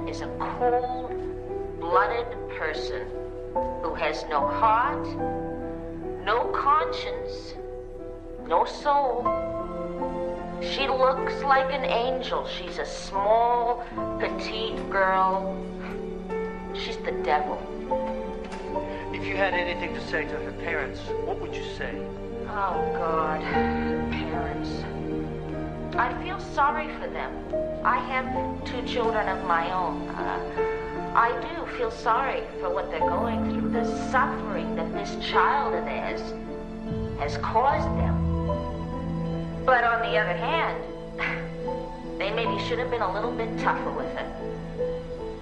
is a cold-blooded person who has no heart, no conscience, no soul. She looks like an angel. She's a small, petite girl. She's the devil. If you had anything to say to her parents, what would you say? Oh, God. Parents. I feel sorry for them. I have 2 children of my own. I do feel sorry for what they're going through, the suffering that this child of theirs has caused them. But on the other hand, they maybe should have been a little bit tougher with her.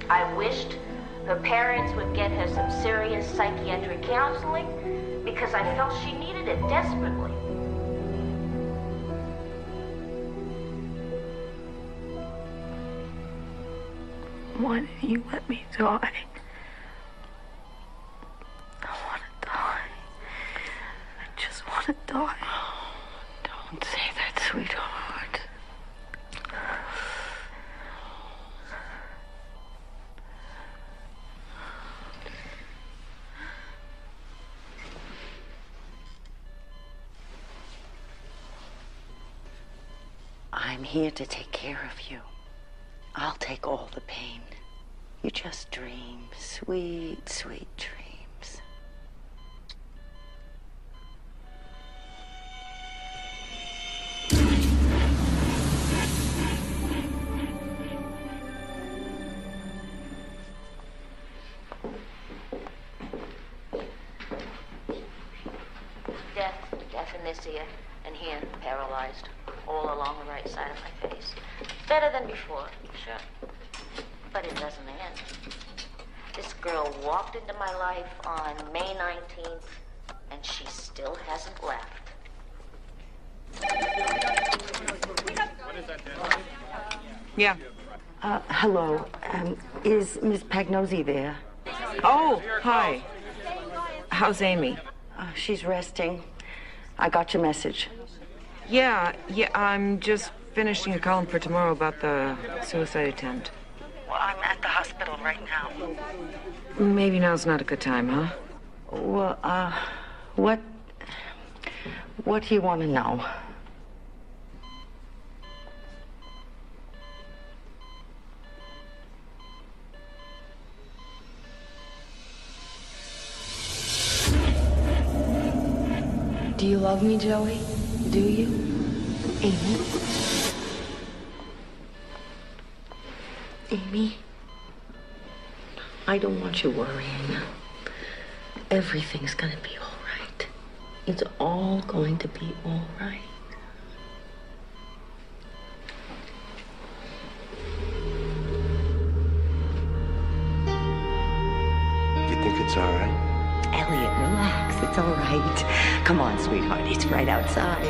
I wished her parents would get her some serious psychiatric counseling because I felt she needed it desperately. Why didn't you let me die? I want to die. I just want to die. Don't say that, sweetheart. I'm here to take care of you. I'll take all the pain. You just dream sweet, sweet dreams. Deaf in this ear, and here, paralyzed, all along the right side of my face. Better than before, sure. But it doesn't end. This girl walked into my life on May 19th, and she still hasn't left. Yeah. Hello. Is Miss Pagnosi there? Oh, hi. How's Amy? She's resting. I got your message. Yeah, I'm just finishing a column for tomorrow about the suicide attempt. Well, I'm at the hospital right now. Maybe now's not a good time, huh? Well, what do you want to know? Do you love me, Joey? Do you? Amy? Amy? I don't want you worrying. Everything's gonna be all right. It's all going to be all right. You think it's all right? Elliot, relax. It's all right. Come on, sweetheart. It's right outside.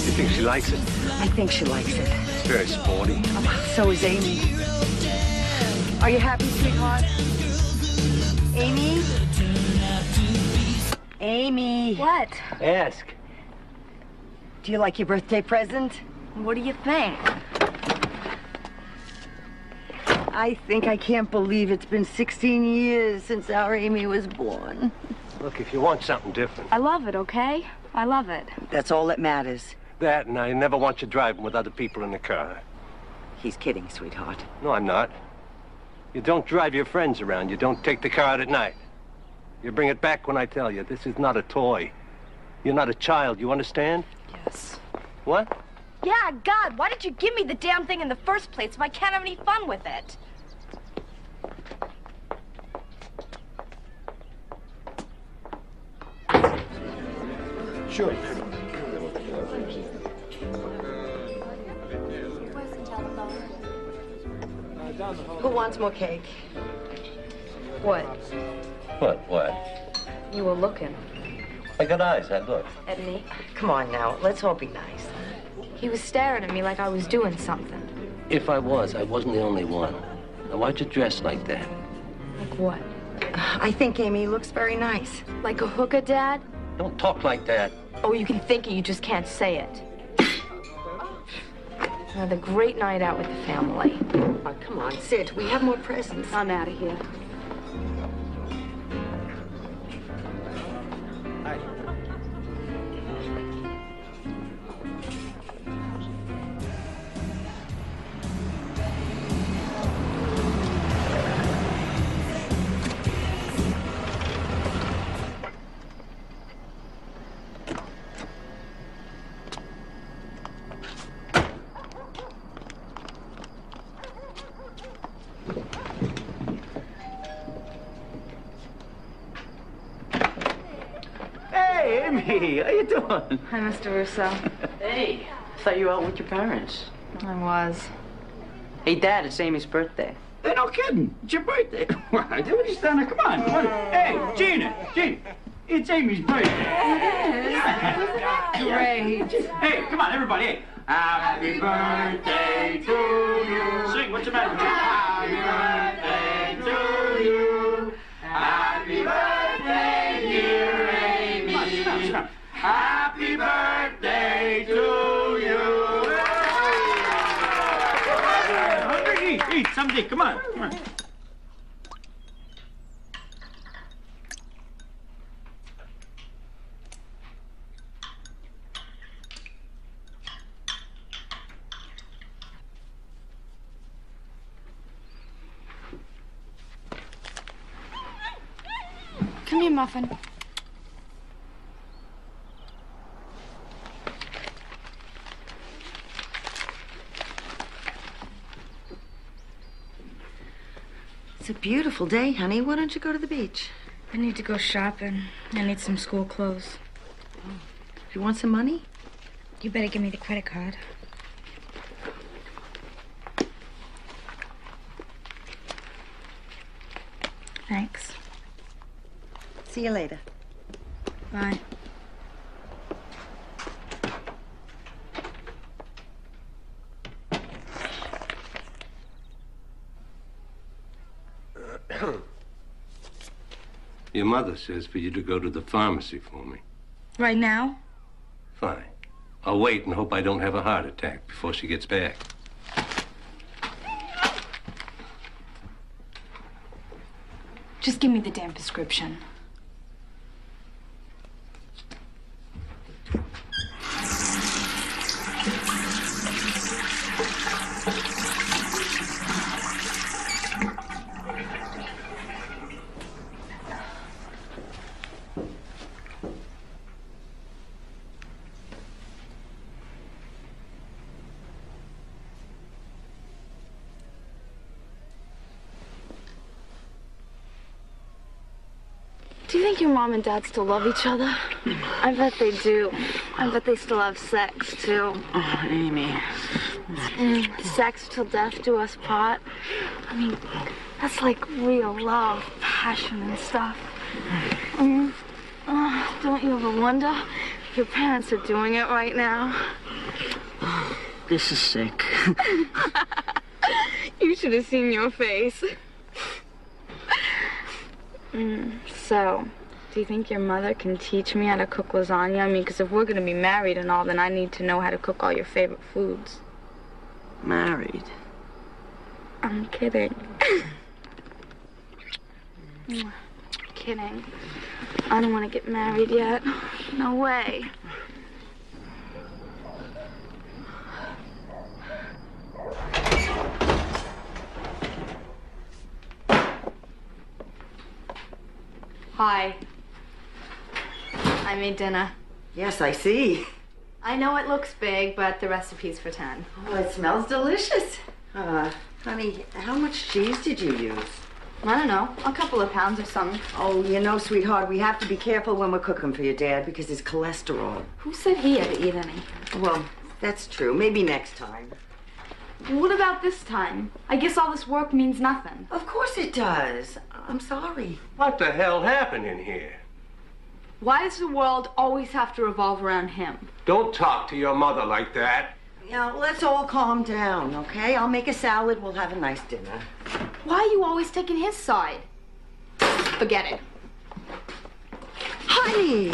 You think she likes it? I think she likes it. It's very sporty. Oh, so is Amy. Are you happy, sweetheart? Amy? Amy. What? Ask. Do you like your birthday present? What do you think? I think I can't believe it's been 16 years since our Amy was born. Look, if you want something different. I love it, okay? I love it. That's all that matters. That, and I never want you driving with other people in the car. He's kidding, sweetheart. No, I'm not. You don't drive your friends around. You don't take the car out at night. You bring it back when I tell you. This is not a toy. You're not a child, you understand? Yes. What? Yeah, God, why did you give me the damn thing in the first place if I can't have any fun with it? Sure. Who wants more cake? What? What? You were looking. I got eyes, I look. At me? Come on now, let's all be nice. He was staring at me like I was doing something. If I wasn't the only one. Now, why'd you dress like that? Like what? I think Amy looks very nice. Like a hooker, Dad? Don't talk like that. Oh, you can think it, you just can't say it. Another great night out with the family. Oh, come on, sit. We have more presents. I'm out of here. Hey, how you doing? Hi, Mr. Russo. Hey, I thought you were out with your parents. I was. Hey, Dad, it's Amy's birthday. Hey, no kidding. It's your birthday. What are you standing? Come on, come on. Hey, Gina, it's Amy's birthday. Great. Hey, come on, everybody. Hey. Happy birthday to you. Sing, what's the matter with you? Happy birthday to you. Happy birthday, dear Amy. Come on, sit down. Happy birthday to you. Hungry? Eat something. Come on, come on. Come here, Muffin. It's a beautiful day, honey. Why don't you go to the beach? I need to go shopping. I need some school clothes. You want some money? You better give me the credit card. Thanks. See you later. Bye. Your mother says for you to go to the pharmacy for me. Right now? Fine. I'll wait and hope I don't have a heart attack before she gets back. Just give me the damn prescription. Do you think your mom and dad still love each other? I bet they do. I bet they still have sex, too. Oh, Amy. Sex till death do us part. I mean, that's like real love, passion and stuff. Don't you ever wonder if your parents are doing it right now? This is sick. You should have seen your face. So, do you think your mother can teach me how to cook lasagna? I mean, because if we're going to be married and all, then I need to know how to cook all your favorite foods. Married? I'm kidding. Kidding. I don't want to get married yet. No way. Hi. I made dinner. Yes, I see. I know it looks big, but the recipe's for 10. Oh, it smells delicious. Honey, how much cheese did you use? I don't know, a couple of pounds or something. Oh, you know, sweetheart, we have to be careful when we're cooking for your dad because his cholesterol. Who said he had to eat any? Well, that's true. Maybe next time. What about this time? I guess all this work means nothing. Of course it does. I'm sorry. What the hell happened in here? Why does the world always have to revolve around him? Don't talk to your mother like that. Now, let's all calm down, okay? I'll make a salad. We'll have a nice dinner. Why are you always taking his side? Forget it. Honey!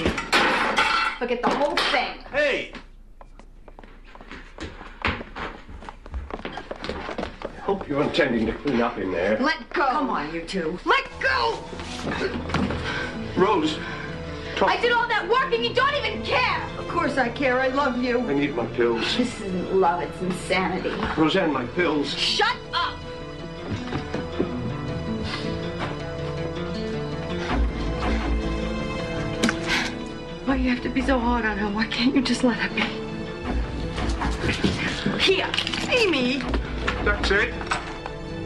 Forget the whole thing. Hey! Hope you're intending to clean up in there. Let go. Come on, you two. Let go! Rose, talk. I did all that work and you don't even care. Of course I care. I love you. I need my pills. This isn't love, it's insanity. Roseanne, my pills. Shut up! Why do you have to be so hard on her? Why can't you just let her be? Here, Amy! That's it?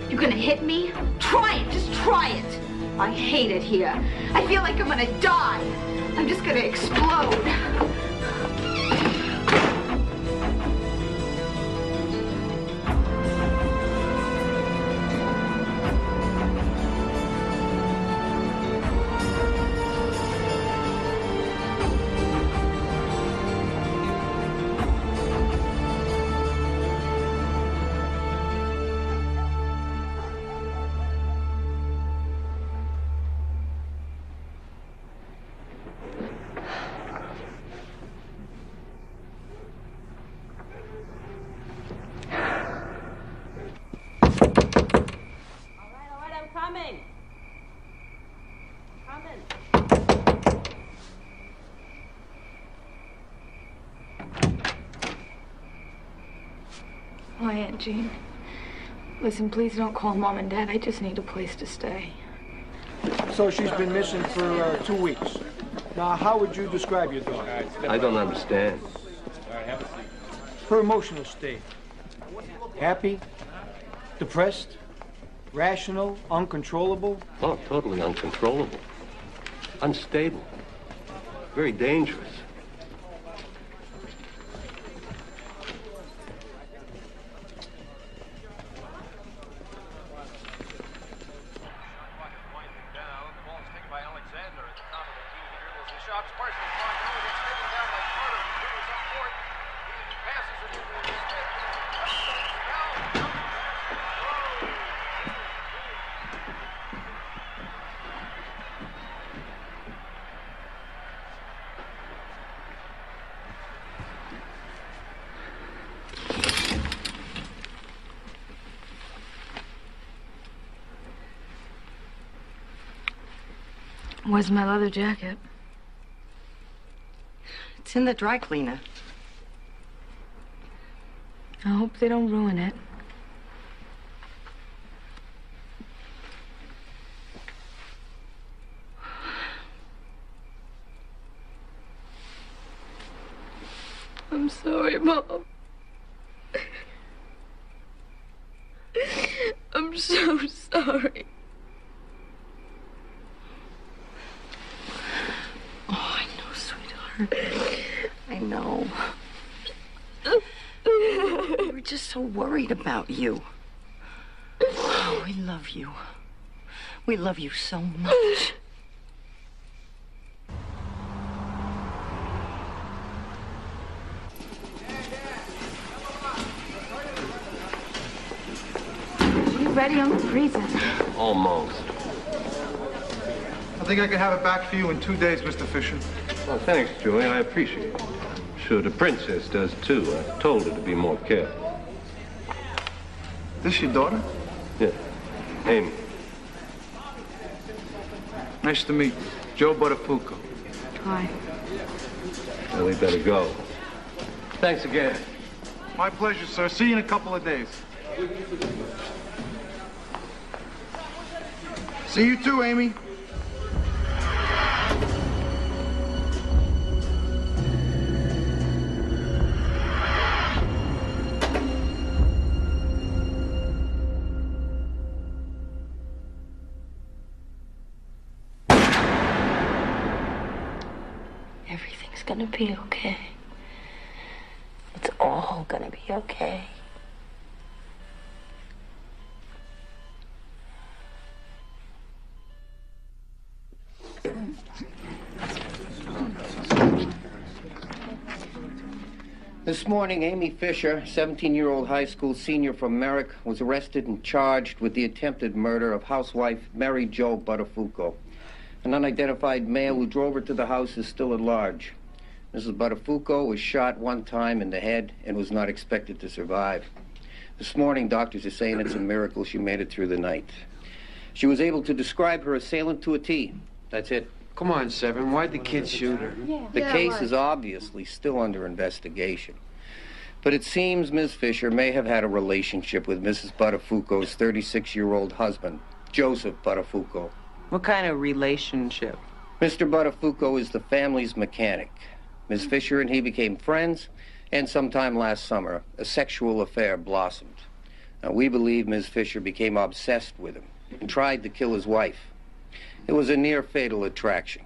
You're gonna hit me? Try it, just try it. I hate it here. I feel like I'm gonna die. I'm just gonna explode. Oh, Aunt Jean. Listen, please don't call Mom and Dad. I just need a place to stay. So she's been missing for 2 weeks. Now, how would you describe your daughter? I don't understand. Her emotional state. Happy? Depressed? Rational? Uncontrollable? Oh, totally uncontrollable. Unstable. Very dangerous. Where's my leather jacket? It's in the dry cleaner. I hope they don't ruin it. I'm sorry, Mom. I'm so sorry. I know. We were just so worried about you. Oh, we love you. We love you so much. You ready? I'm freezing. Almost. I think I can have it back for you in 2 days, Mr. Fisher. Well, thanks, Joey. I appreciate it. Sure, the princess does, too. I told her to be more careful. This your daughter? Yeah. Amy. Nice to meet you. Joe Buttafuoco. Hi. Well, we better go. Thanks again. My pleasure, sir. See you in a couple of days. See you too, Amy. Everything's gonna be okay. It's all gonna be okay. This morning, Amy Fisher, 17-year-old high school senior from Merrick, was arrested and charged with the attempted murder of housewife Mary Jo Buttafuoco. An unidentified male who drove her to the house is still at large. Mrs. Buttafuoco was shot one time in the head and was not expected to survive. This morning, doctors are saying it's a miracle she made it through the night. She was able to describe her assailant to a T. That's it. Come on, Seven. Why'd the kid shoot her? The case is obviously still under investigation. But it seems Ms. Fisher may have had a relationship with Mrs. Buttafuoco's 36-year-old husband, Joseph Buttafuoco. What kind of relationship? Mr. Buttafuoco is the family's mechanic. Ms. Fisher and he became friends, and sometime last summer, a sexual affair blossomed. Now, we believe Ms. Fisher became obsessed with him and tried to kill his wife. It was a near-fatal attraction.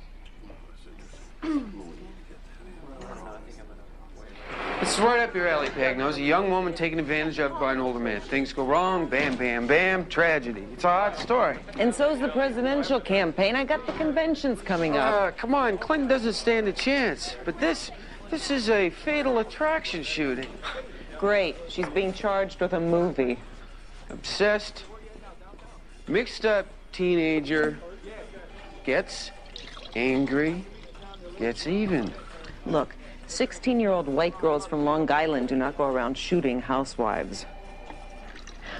It's right up your alley, Pagnose. A young woman taken advantage of by an older man. Things go wrong, bam, bam, bam, tragedy. It's a hot story. And so's the presidential campaign. I got the conventions coming up. Come on, Clinton doesn't stand a chance. But this is a fatal attraction shooting. Great. She's being charged with a movie. Obsessed, mixed up teenager, gets angry, gets even. Look, 16-year-old white girls from Long Island do not go around shooting housewives.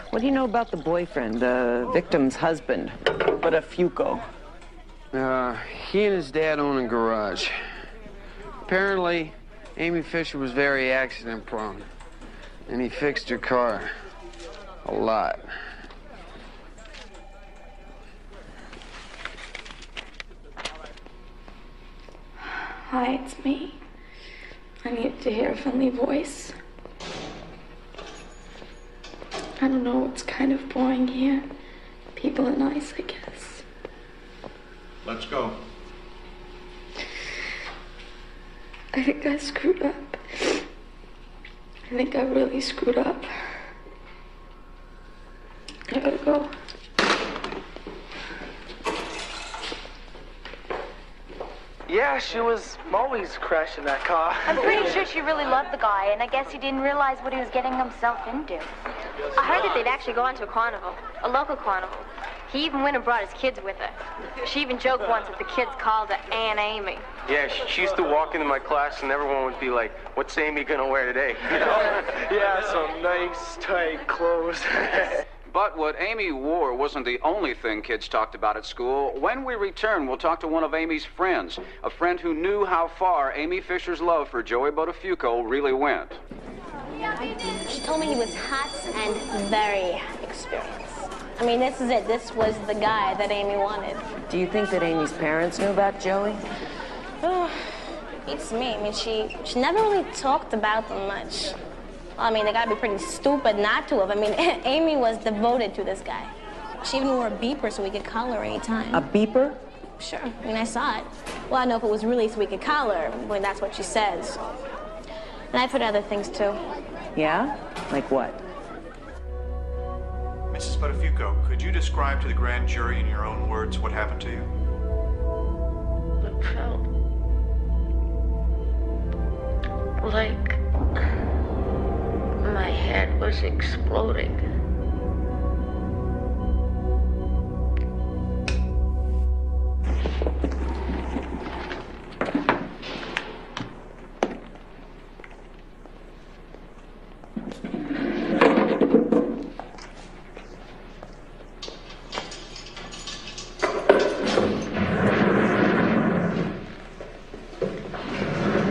What do you know about the boyfriend, the victim's husband, Buttafuoco? He and his dad own a garage. Apparently, Amy Fisher was very accident-prone, and he fixed her car a lot. Hi, it's me. I needed to hear a friendly voice. I don't know, it's kind of boring here. People are nice, I guess. Let's go. I think I screwed up. I think I really screwed up. I gotta go. Yeah, she was always crashing that car. I'm pretty sure she really loved the guy, and I guess he didn't realize what he was getting himself into. I heard that they'd actually go on to a carnival, a local carnival. He even went and brought his kids with her. She even joked once that the kids called her Aunt Amy. Yeah, she used to walk into my class and everyone would be like, what's Amy gonna wear today? Yeah, some nice, tight clothes. But what Amy wore wasn't the only thing kids talked about at school. When we return, we'll talk to one of Amy's friends, a friend who knew how far Amy Fisher's love for Joey Buttafuoco really went. She told me he was hot and very experienced. I mean, this is it. This was the guy that Amy wanted. Do you think that Amy's parents knew about Joey? Oh, beats me. I mean, she never really talked about them much. I mean, they gotta be pretty stupid not to have. I mean, Amy was devoted to this guy. She even wore a beeper so we could call her anytime. A beeper? Sure. I mean, I saw it. Well, I know if it was really so we could call her. I mean, that's what she says. And I've heard other things, too. Yeah? Like what? Mrs. Buttafuoco, could you describe to the grand jury in your own words what happened to you? It felt like my head was exploding.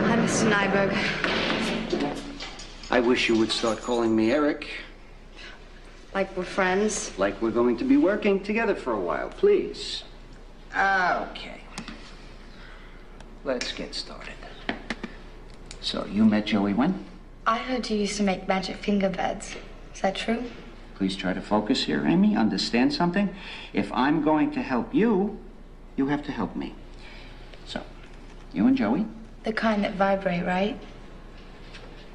Hi, Mr. Nyberg. I wish you would start calling me Eric. Like we're friends? Like we're going to be working together for a while, please. Okay. Let's get started. So, you met Joey when? I heard you used to make magic finger beds. Is that true? Please try to focus here, Amy. Understand something? If I'm going to help you, you have to help me. So, you and Joey? The kind that vibrate, right?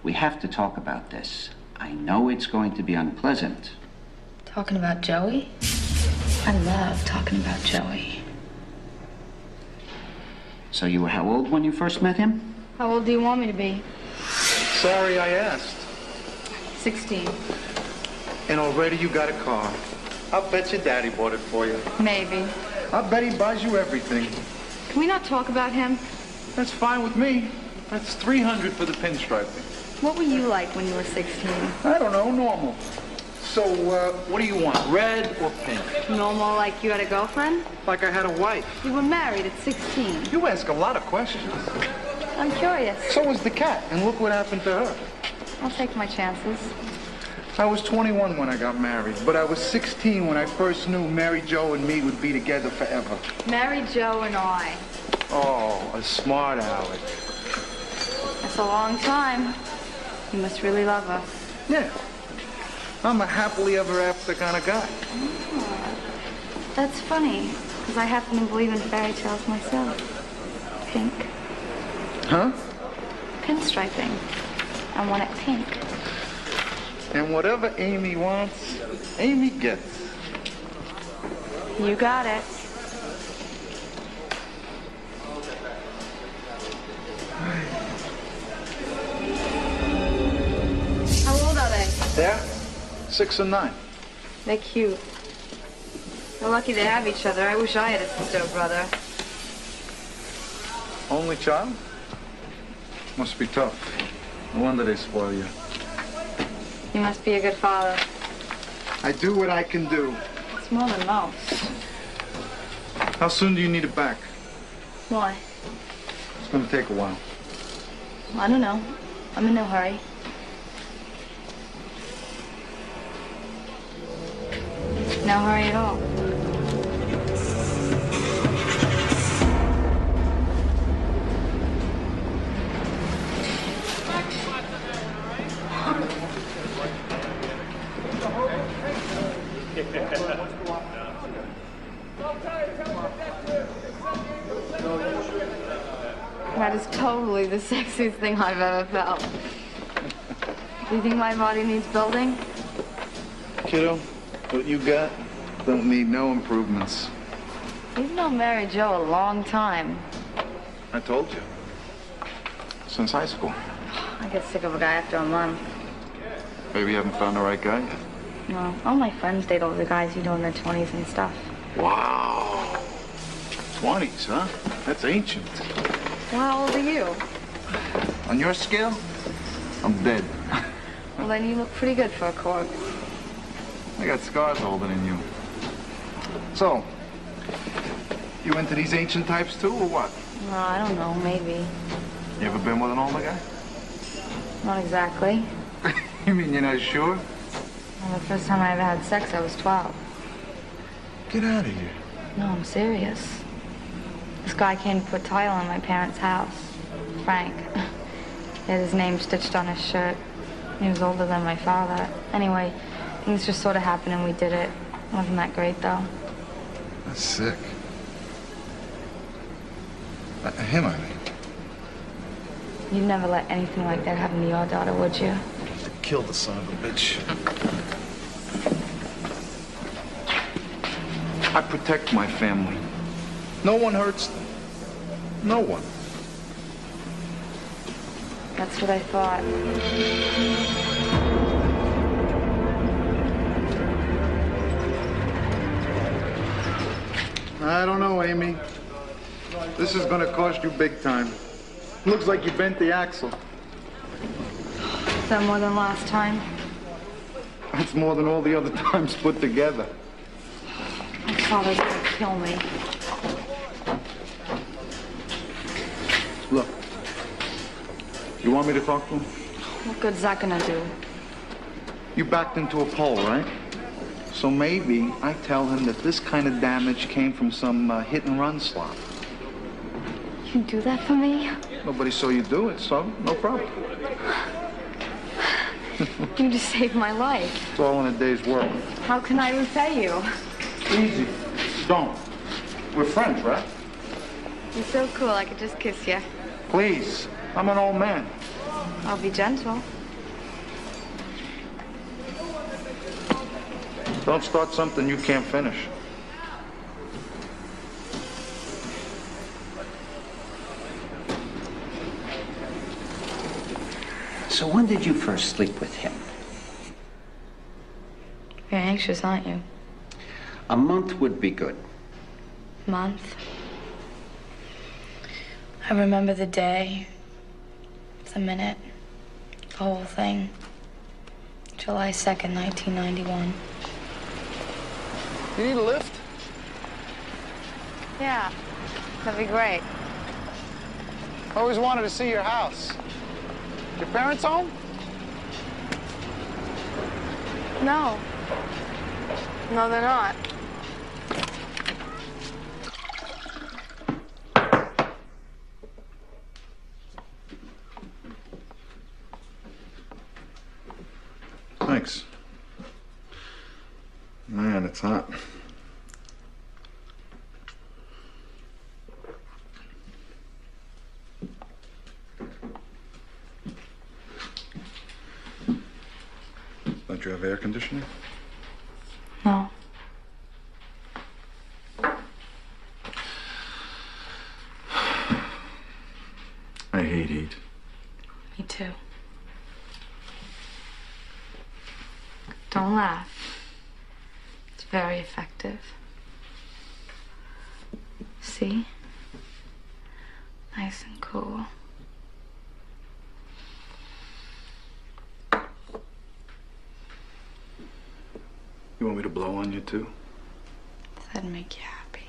We have to talk about this. I know it's going to be unpleasant. Talking about Joey? I love talking about Joey. So you were how old when you first met him? How old do you want me to be? Sorry I asked. 16. And already you got a car. I'll bet your daddy bought it for you. Maybe. I'll bet he buys you everything. Can we not talk about him? That's fine with me. That's $300 for the pinstriping. What were you like when you were 16? I don't know, normal. So, what do you want, red or pink? Normal, like you had a girlfriend? Like I had a wife. You were married at 16. You ask a lot of questions. I'm curious. So was the cat, and look what happened to her. I'll take my chances. I was 21 when I got married, but I was 16 when I first knew Mary Jo and me would be together forever. Mary Jo and I. Oh, a smart aleck. That's a long time. You must really love her. Yeah. I'm a happily ever after kind of guy. Oh, that's funny, because I happen to believe in fairy tales myself. Pink. Huh? Pinstriping. I want it pink. And whatever Amy wants, Amy gets. You got it. How old are they? Yeah? 6 and 9. They're cute. They're lucky they have each other. I wish I had a sister or brother. Only child? Must be tough. No wonder they spoil you. You must be a good father. I do what I can do. It's more than most. How soon do you need it back? Why? It's gonna take a while. I don't know. I'm in no hurry. No hurry at all. That is totally the sexiest thing I've ever felt. Do you think my body needs building? Kiddo, what you got don't need no improvements. You've known Mary Jo a long time. I told you. Since high school. I get sick of a guy after a month. Maybe you haven't found the right guy yet. No, all my friends date older guys, you know, in their 20s and stuff. Wow. 20s, huh? That's ancient. Well, how old are you? On your scale, I'm dead. Well, then you look pretty good for a corpse. I got scars older than you. So, you into these ancient types too, or what? No, I don't know, maybe. You ever been with an older guy? Not exactly. You mean you're not sure? Well, the first time I ever had sex, I was 12. Get out of here. No, I'm serious. This guy came to put tile on my parents' house. Frank. He had his name stitched on his shirt. He was older than my father. Anyway, things just sort of happened and we did it. Wasn't that great, though? That's sick. Him, I mean. You'd never let anything like that happen to your daughter, would you? Kill the son of a bitch. I protect my family. No one hurts them. No one. That's what I thought. I don't know, Amy. This is gonna cost you big time. Looks like you bent the axle. Is that more than last time? That's more than all the other times put together. My father's gonna kill me. Look, you want me to talk to him? What good's that gonna do? You backed into a pole, right? So maybe I tell him that this kind of damage came from some hit-and-run slop. You do that for me? Nobody saw you do it, so no problem. You just saved my life. It's all in a day's work. How can I repay you? Easy. Don't. We're friends, right? You're so cool, I could just kiss you. Please. I'm an old man. I'll be gentle. Don't start something you can't finish. So when did you first sleep with him? You're anxious, aren't you? A month would be good. Month? I remember the day, the minute, the whole thing. July 2nd, 1991. You need a lift? Yeah, that'd be great. I always wanted to see your house. Your parents home? No. No, they're not. Thanks. Man, it's hot. Don't you have air conditioning? No. I hate heat. Me too. Don't laugh. It's very effective. See? Nice and cool. You want me to blow on you too? That'd make you happy.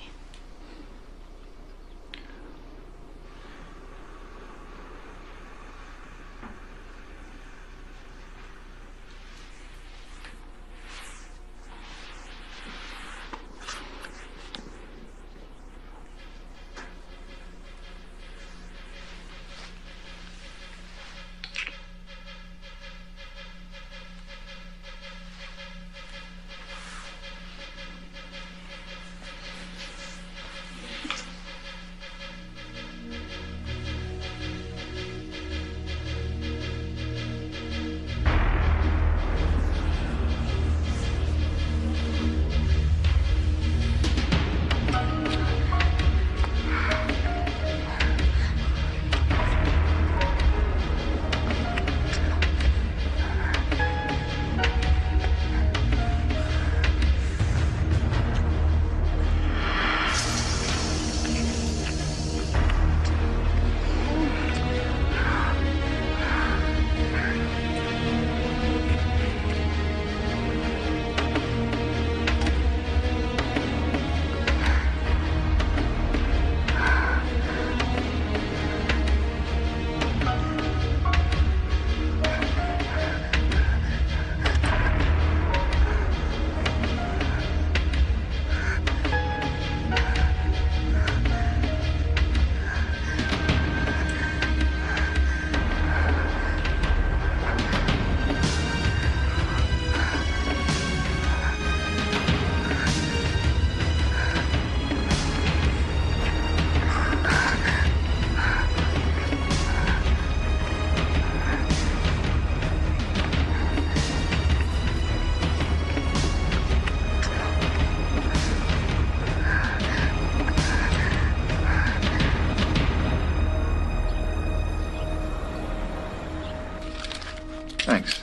Thanks.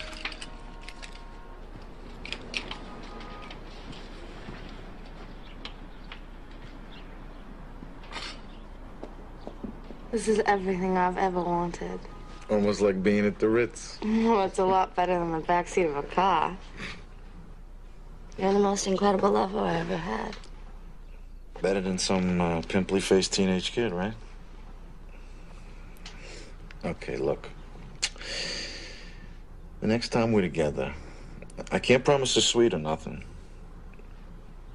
This is everything I've ever wanted. Almost like being at the Ritz. Well, it's a lot better than the backseat of a car. You're the most incredible lover I ever had. Better than some pimply-faced teenage kid, right? Okay, look. The next time we're together, I can't promise a suite or nothing.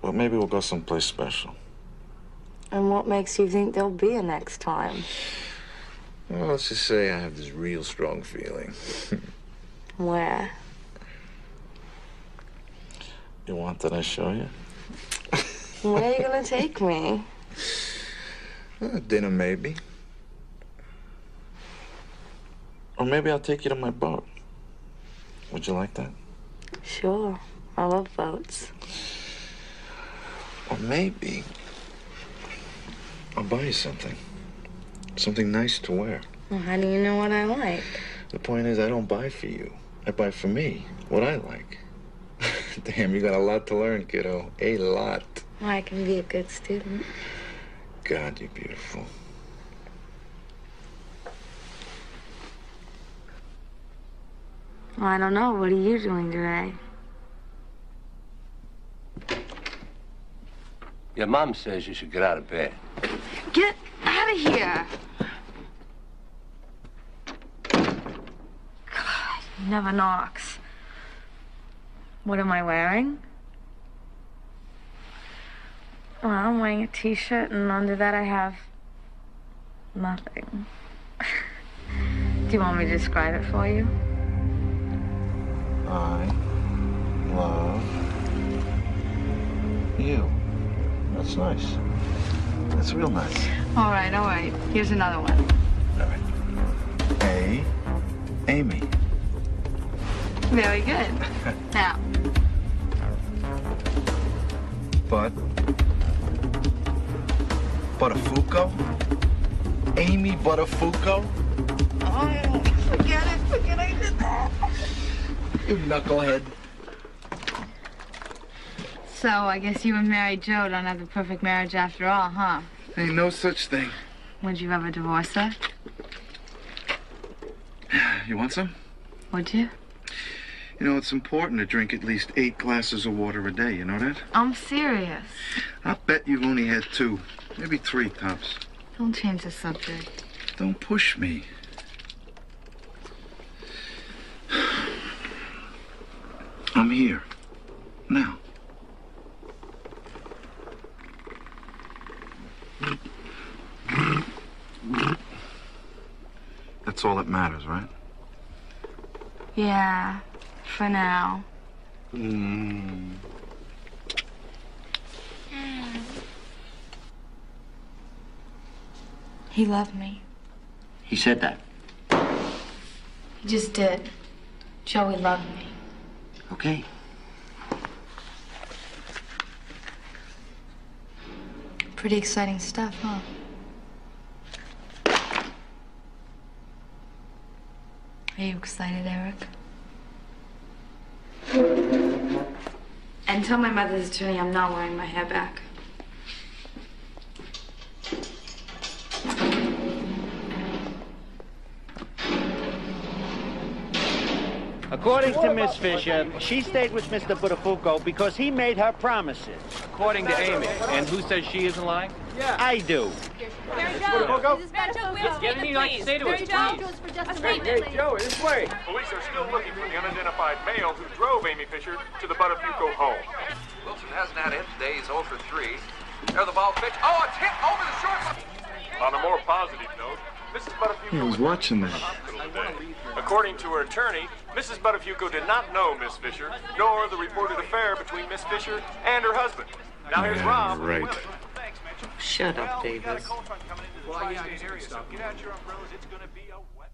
But maybe we'll go someplace special. And what makes you think there'll be a next time? Well, let's just say I have this real strong feeling. Where? You want that I show you? Where are you gonna take me? Dinner, maybe. Or maybe I'll take you to my boat. Would you like that? Sure. I love boats. Or maybe I'll buy you something. Something nice to wear. Well, how do you know what I like? The point is, I don't buy for you. I buy for me, what I like. Damn, you got a lot to learn, kiddo. A lot. Well, I can be a good student. God, you're beautiful. Well, I don't know. What are you doing today? Your mom says you should get out of bed. Get out of here! God, he never knocks. What am I wearing? Well, I'm wearing a t-shirt, and under that I have nothing. Do you want me to describe it for you? I love you. That's nice. That's real nice. All right. Here's another one. All right. A, Amy. Very good. Now. Buttafuoco? Amy Buttafuoco? Oh, forget I did that. You knucklehead. So, I guess you and Mary Jo don't have the perfect marriage after all, huh? Ain't no such thing. Would you ever divorce her? You want some? Would you? You know, it's important to drink at least 8 glasses of water a day, you know that? I'm serious. I'll bet you've only had 2, maybe 3 tops. Don't change the subject. Don't push me. I'm here. Now. That's all that matters, right? Yeah, for now. He loved me. He said that. He just did. Joey loved me. Okay. Pretty exciting stuff, huh? Are you excited, Eric? And tell my mother's attorney I'm not wearing my hair back. According to Miss Fisher, she stayed with Mr. Buttafuoco because he made her promises. According to Amy. And who says she isn't lying? Yeah. I do. Mary Jo, is this Mary Jo? Yes, get anything like to say to us, please. For just a minute. Hey, Joey, this way. Police are still looking for the unidentified male who drove Amy Fisher to the Buttafuoco home. Wilson hasn't had a hit today. He's 0 for 3. There the ball pitch. Oh, it's hit over the short. On a more positive note, Mrs. Buttafuoco I was watching that. today. According to her attorney, Mrs. Buttafuoco did not know Miss Fisher, nor the reported affair between Miss Fisher and her husband. Now here's Rob. Right. Shut up, Davis. Well, yeah, get out your umbrellas. It's going to be a wet.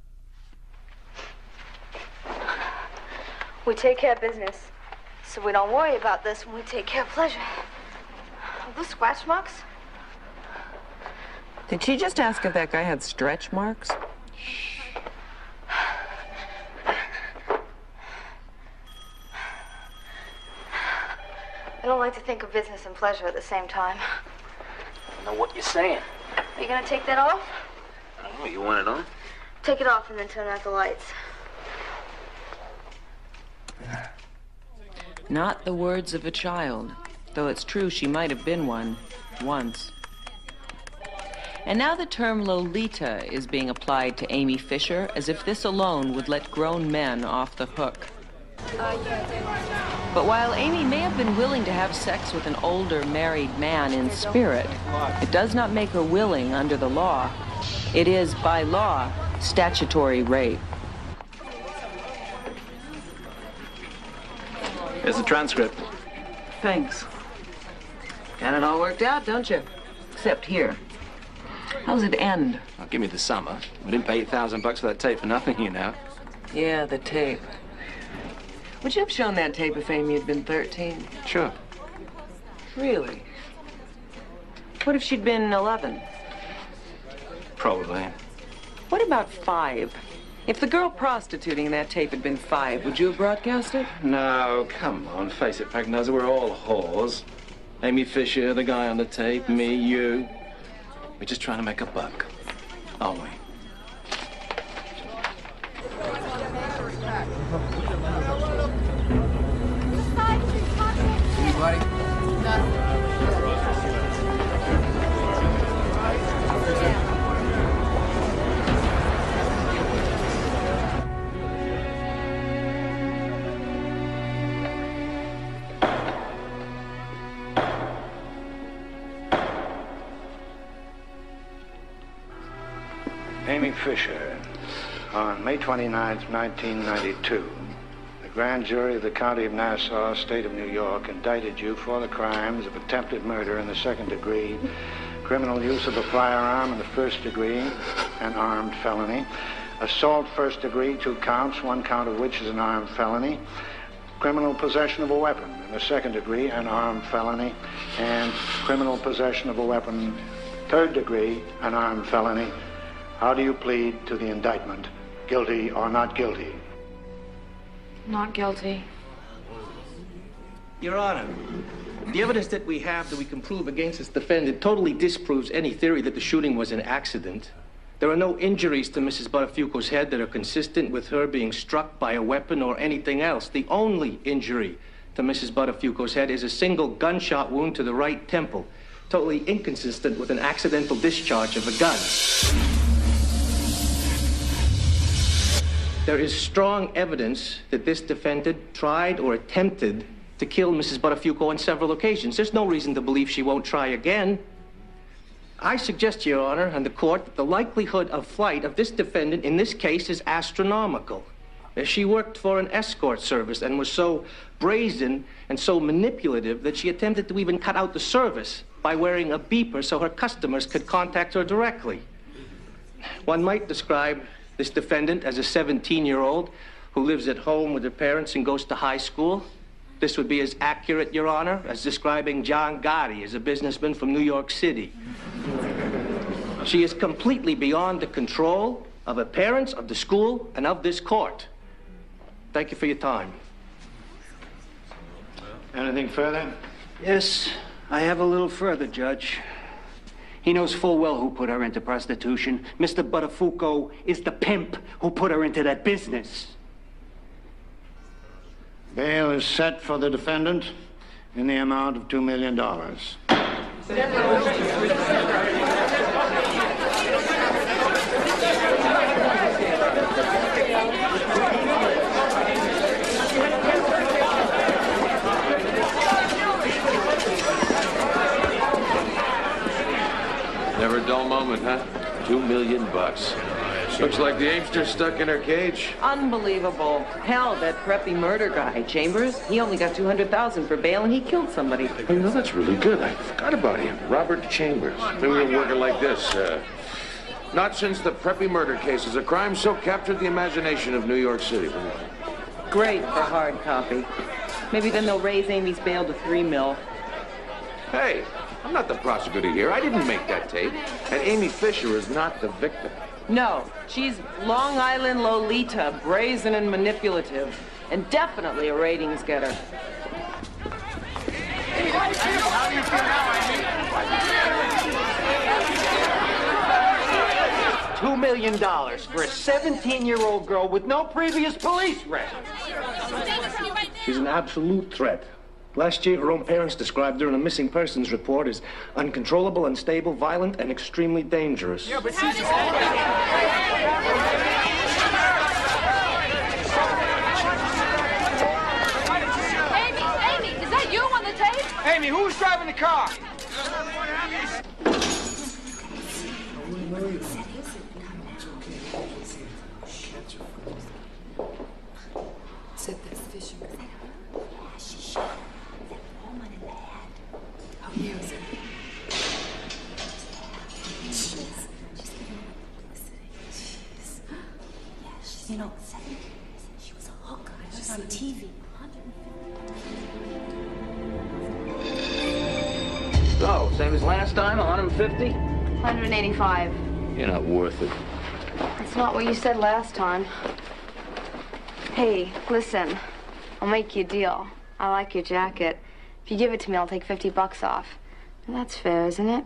We take care of business, so we don't worry about this when we take care of pleasure. Are those scratch marks? Did she just ask if that guy had stretch marks? I don't like to think of business and pleasure at the same time. I know what you're saying. Are you gonna take that off? I don't know. You want it on? Take it off and then turn out the lights. Not the words of a child, though it's true she might have been one once. And now the term Lolita is being applied to Amy Fisher as if this alone would let grown men off the hook. But while Amy may have been willing to have sex with an older married man in spirit, it does not make her willing under the law. It is, by law, statutory rape. Here's the transcript. Thanks. Got it all worked out, don't you? Except here. How's it end? Well, give me the summer. We didn't pay $8,000 for that tape for nothing, you know. Yeah, the tape. Would you have shown that tape if Amy had been 13? Sure. Really? What if she'd been 11? Probably. What about 5? If the girl prostituting in that tape had been 5, would you have broadcast it? No, come on, face it, Pagnoza, we're all whores. Amy Fisher, the guy on the tape, me, you. We're just trying to make a buck, aren't we? Anybody? No. Amy Fisher, on May 29, 1992, the grand jury of the County of Nassau, State of New York, indicted you for the crimes of attempted murder in the 2nd degree, criminal use of a firearm in the 1st degree, an armed felony, assault 1st degree, 2 counts, 1 count of which is an armed felony, criminal possession of a weapon in the 2nd degree, an armed felony, and criminal possession of a weapon 3rd degree, an armed felony. How do you plead to the indictment? Guilty or not guilty? Not guilty. Your Honor, the evidence that we have that we can prove against this defendant totally disproves any theory that the shooting was an accident. There are no injuries to Mrs. Buttafuoco's head that are consistent with her being struck by a weapon or anything else. The only injury to Mrs. Buttafuoco's head is a single gunshot wound to the right temple, totally inconsistent with an accidental discharge of a gun. There is strong evidence that this defendant tried or attempted to kill Mrs. Buttafuoco on several occasions. There's no reason to believe she won't try again. I suggest, Your Honor, and the court, that the likelihood of flight of this defendant in this case is astronomical. She worked for an escort service and was so brazen and so manipulative that she attempted to even cut out the service by wearing a beeper so her customers could contact her directly. One might describe this defendant as a 17-year-old who lives at home with her parents and goes to high school. This would be as accurate, Your Honor, as describing John Gotti as a businessman from New York City. She is completely beyond the control of her parents, of the school, and of this court. Thank you for your time. Anything further? Yes, I have a little further, Judge. He knows full well who put her into prostitution. Mr. Buttafuoco is the pimp who put her into that business. Bail is set for the defendant in the amount of $2 million. Never a dull moment, huh? $2 million. Looks like the aimster's stuck in her cage. Unbelievable. Hell, that preppy murder guy, Chambers, he only got $200,000 for bail and he killed somebody. Oh, you know, that's really good. I forgot about him. Robert Chambers. Maybe we're working like this. Not since the preppy murder cases, a crime so captured the imagination of New York City. Great for hard copy. Maybe then they'll raise Amy's bail to $3 million. Hey, I'm not the prosecutor here. I didn't make that tape. And Amy Fisher is not the victim. No, she's Long Island Lolita, brazen and manipulative, and definitely a ratings getter. How do you feel now, $2 million for a 17-year-old girl with no previous police record. She's an absolute threat. Last year, her own parents described her in a missing persons report as uncontrollable, unstable, violent, and extremely dangerous. Yeah, but she's Amy, is that you on the tape? Amy, who's driving the car? Said that's Fisher. You know, she was a hooker. She was on TV. So, same as last time, 150? 185. You're not worth it. It's That's not what you said last time. Hey, listen. I'll make you a deal. I like your jacket. If you give it to me, I'll take $50 off. Well, that's fair, isn't it?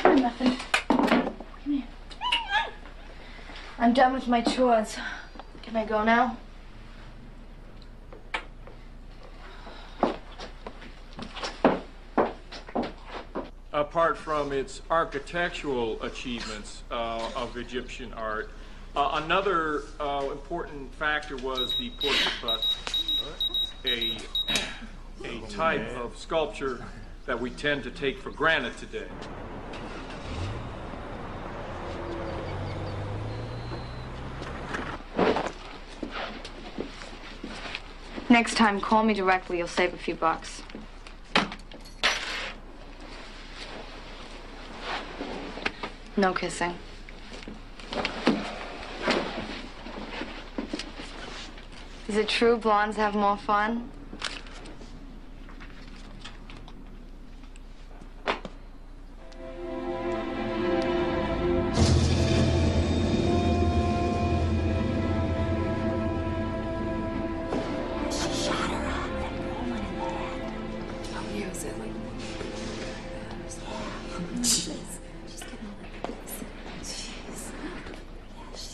Nothing. Come here. I'm done with my chores. Can I go now? Apart from its architectural achievements of Egyptian art, another important factor was the portrait bust, a type of sculpture that we tend to take for granted today. Next time, call me directly. You'll save a few bucks. No kissing. Is it true blondes have more fun?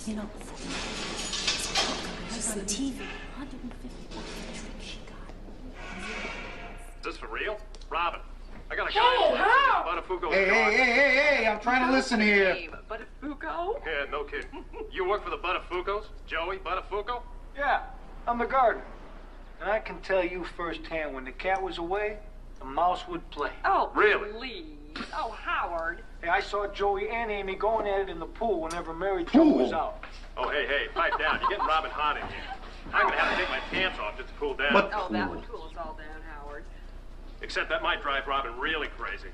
You know, she's on TV. 150 she got. Is this for real? Robin, I got a Hey, guy how? Buttafuoco's Hey, I'm trying to listen here. Buttafuoco? Yeah, no kidding. You work for the Buttafugos? Joey Buttafuoco? Yeah, I'm the gardener. And I can tell you firsthand, when the cat was away, the mouse would play. Oh, really? Please. Oh, Howard. Hey, I saw Joey and Amy going at it in the pool whenever Mary Jo was out. Oh, hey, pipe down. You're getting Robin hot in here. I'm gonna have to take my pants off just to cool down. What? Oh, that would cool us all down, Howard. Except that might drive Robin really crazy.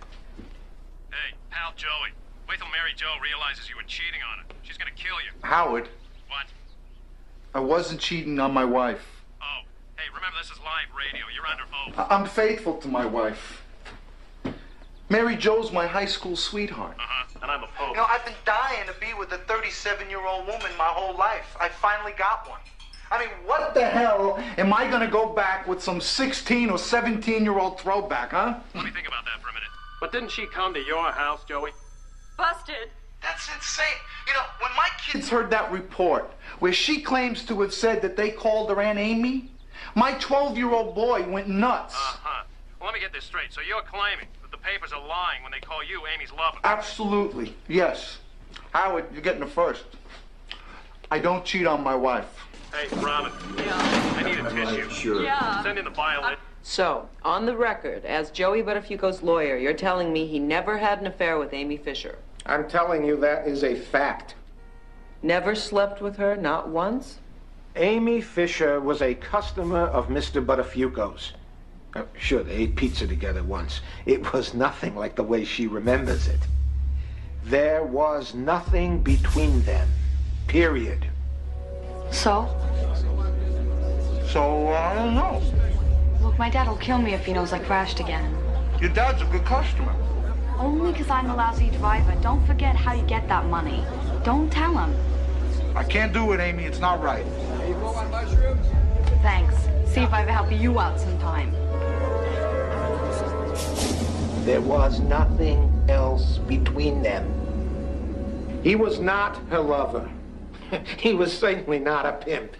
Hey, pal Joey. Wait till Mary Jo realizes you were cheating on her. She's gonna kill you. Howard, What? I wasn't cheating on my wife. Oh, hey, remember this is live radio. You're under oath. I'm faithful to my wife. Mary Jo's my high school sweetheart. And I'm a pope. You know, I've been dying to be with a 37-year-old woman my whole life. I finally got one. I mean, what the hell am I gonna go back with some 16 or 17-year-old throwback, huh? Let me think about that for a minute. But didn't she come to your house, Joey? Busted. That's insane. You know, when my kids heard that report where she claims to have said that they called her Aunt Amy, my 12-year-old boy went nuts. Well, let me get this straight. So you're claiming that the papers are lying when they call you Amy's lover? Absolutely, yes. Howard, you're getting the first. I don't cheat on my wife. Hey, Robin. Yeah. I need a tissue. Sure. Yeah. Send in the violin. So, on the record, as Joey Buttafuoco's lawyer, you're telling me he never had an affair with Amy Fisher? I'm telling you that is a fact. Never slept with her, not once? Amy Fisher was a customer of Mr. Buttafuoco's. Sure, they ate pizza together once. It was nothing like the way she remembers it. There was nothing between them. Period. So? So, I don't know. Look, my dad will kill me if he knows I crashed again. Your dad's a good customer. Only because I'm a lousy driver. Don't forget how you get that money. Don't tell him. I can't do it, Amy. It's not right. Thanks. See if I ever help you out sometime. There was nothing else between them. He was not her lover. He was certainly not a pimp.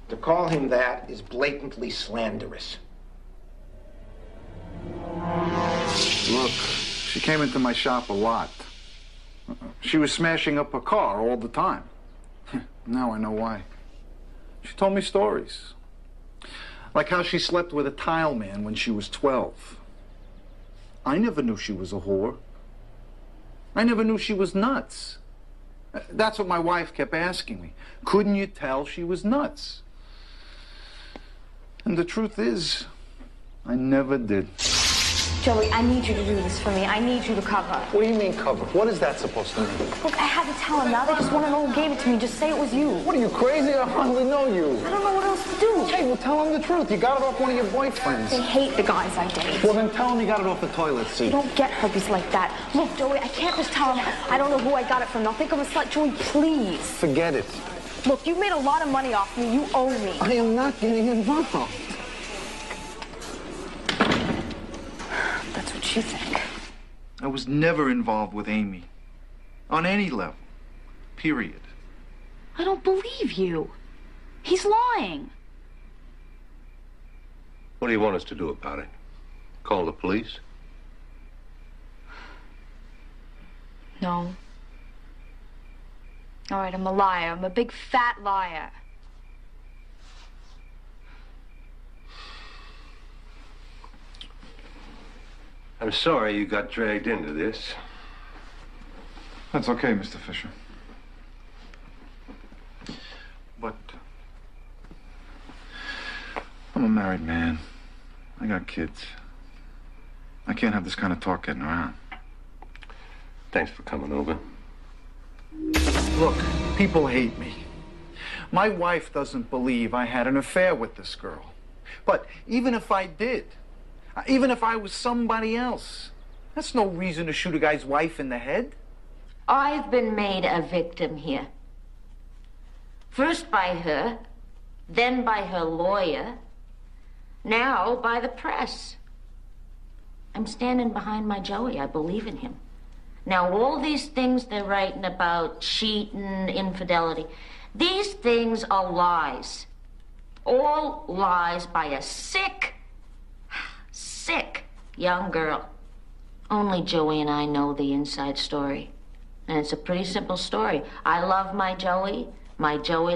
To call him that is blatantly slanderous. Look, she came into my shop a lot. She was smashing up her car all the time. Now I know why. She told me stories. Like how she slept with a tile man when she was 12. I never knew she was a whore. I never knew she was nuts. That's what my wife kept asking me. Couldn't you tell she was nuts? And the truth is, I never did. Joey, I need you to do this for me. I need you to cover. What do you mean cover? What is that supposed to mean? Look, I had to tell him. Now they just want to know who gave it to me. Just say it was you. What are you, crazy? I hardly know you. I don't know what else to do. Hey, well, tell him the truth. You got it off one of your boyfriends. They hate the guys I date. Well, then tell him you got it off the toilet seat. You don't get herpes like that. Look, Joey, I can't just tell him I don't know who I got it from. Now think of a slut. Joey, please. Forget it. Look, you've made a lot of money off me. You owe me. I am not getting involved. That's what you think. I was never involved with Amy. On any level. Period. I don't believe you. He's lying. What do you want us to do about it? Call the police? No. All right, I'm a liar. I'm a big fat liar. I'm sorry you got dragged into this. That's okay, Mr. Fisher. But I'm a married man. I got kids. I can't have this kind of talk getting around. Thanks for coming over. Look, people hate me. My wife doesn't believe I had an affair with this girl. But even if I did, even if I was somebody else, that's no reason to shoot a guy's wife in the head. I've been made a victim here. First by her, then by her lawyer, now by the press. I'm standing behind my Joey. I believe in him. Now, all these things they're writing about, cheating, infidelity, these things are lies. All lies by a sick young girl. Only Joey and I know the inside story. And it's a pretty simple story. I love my Joey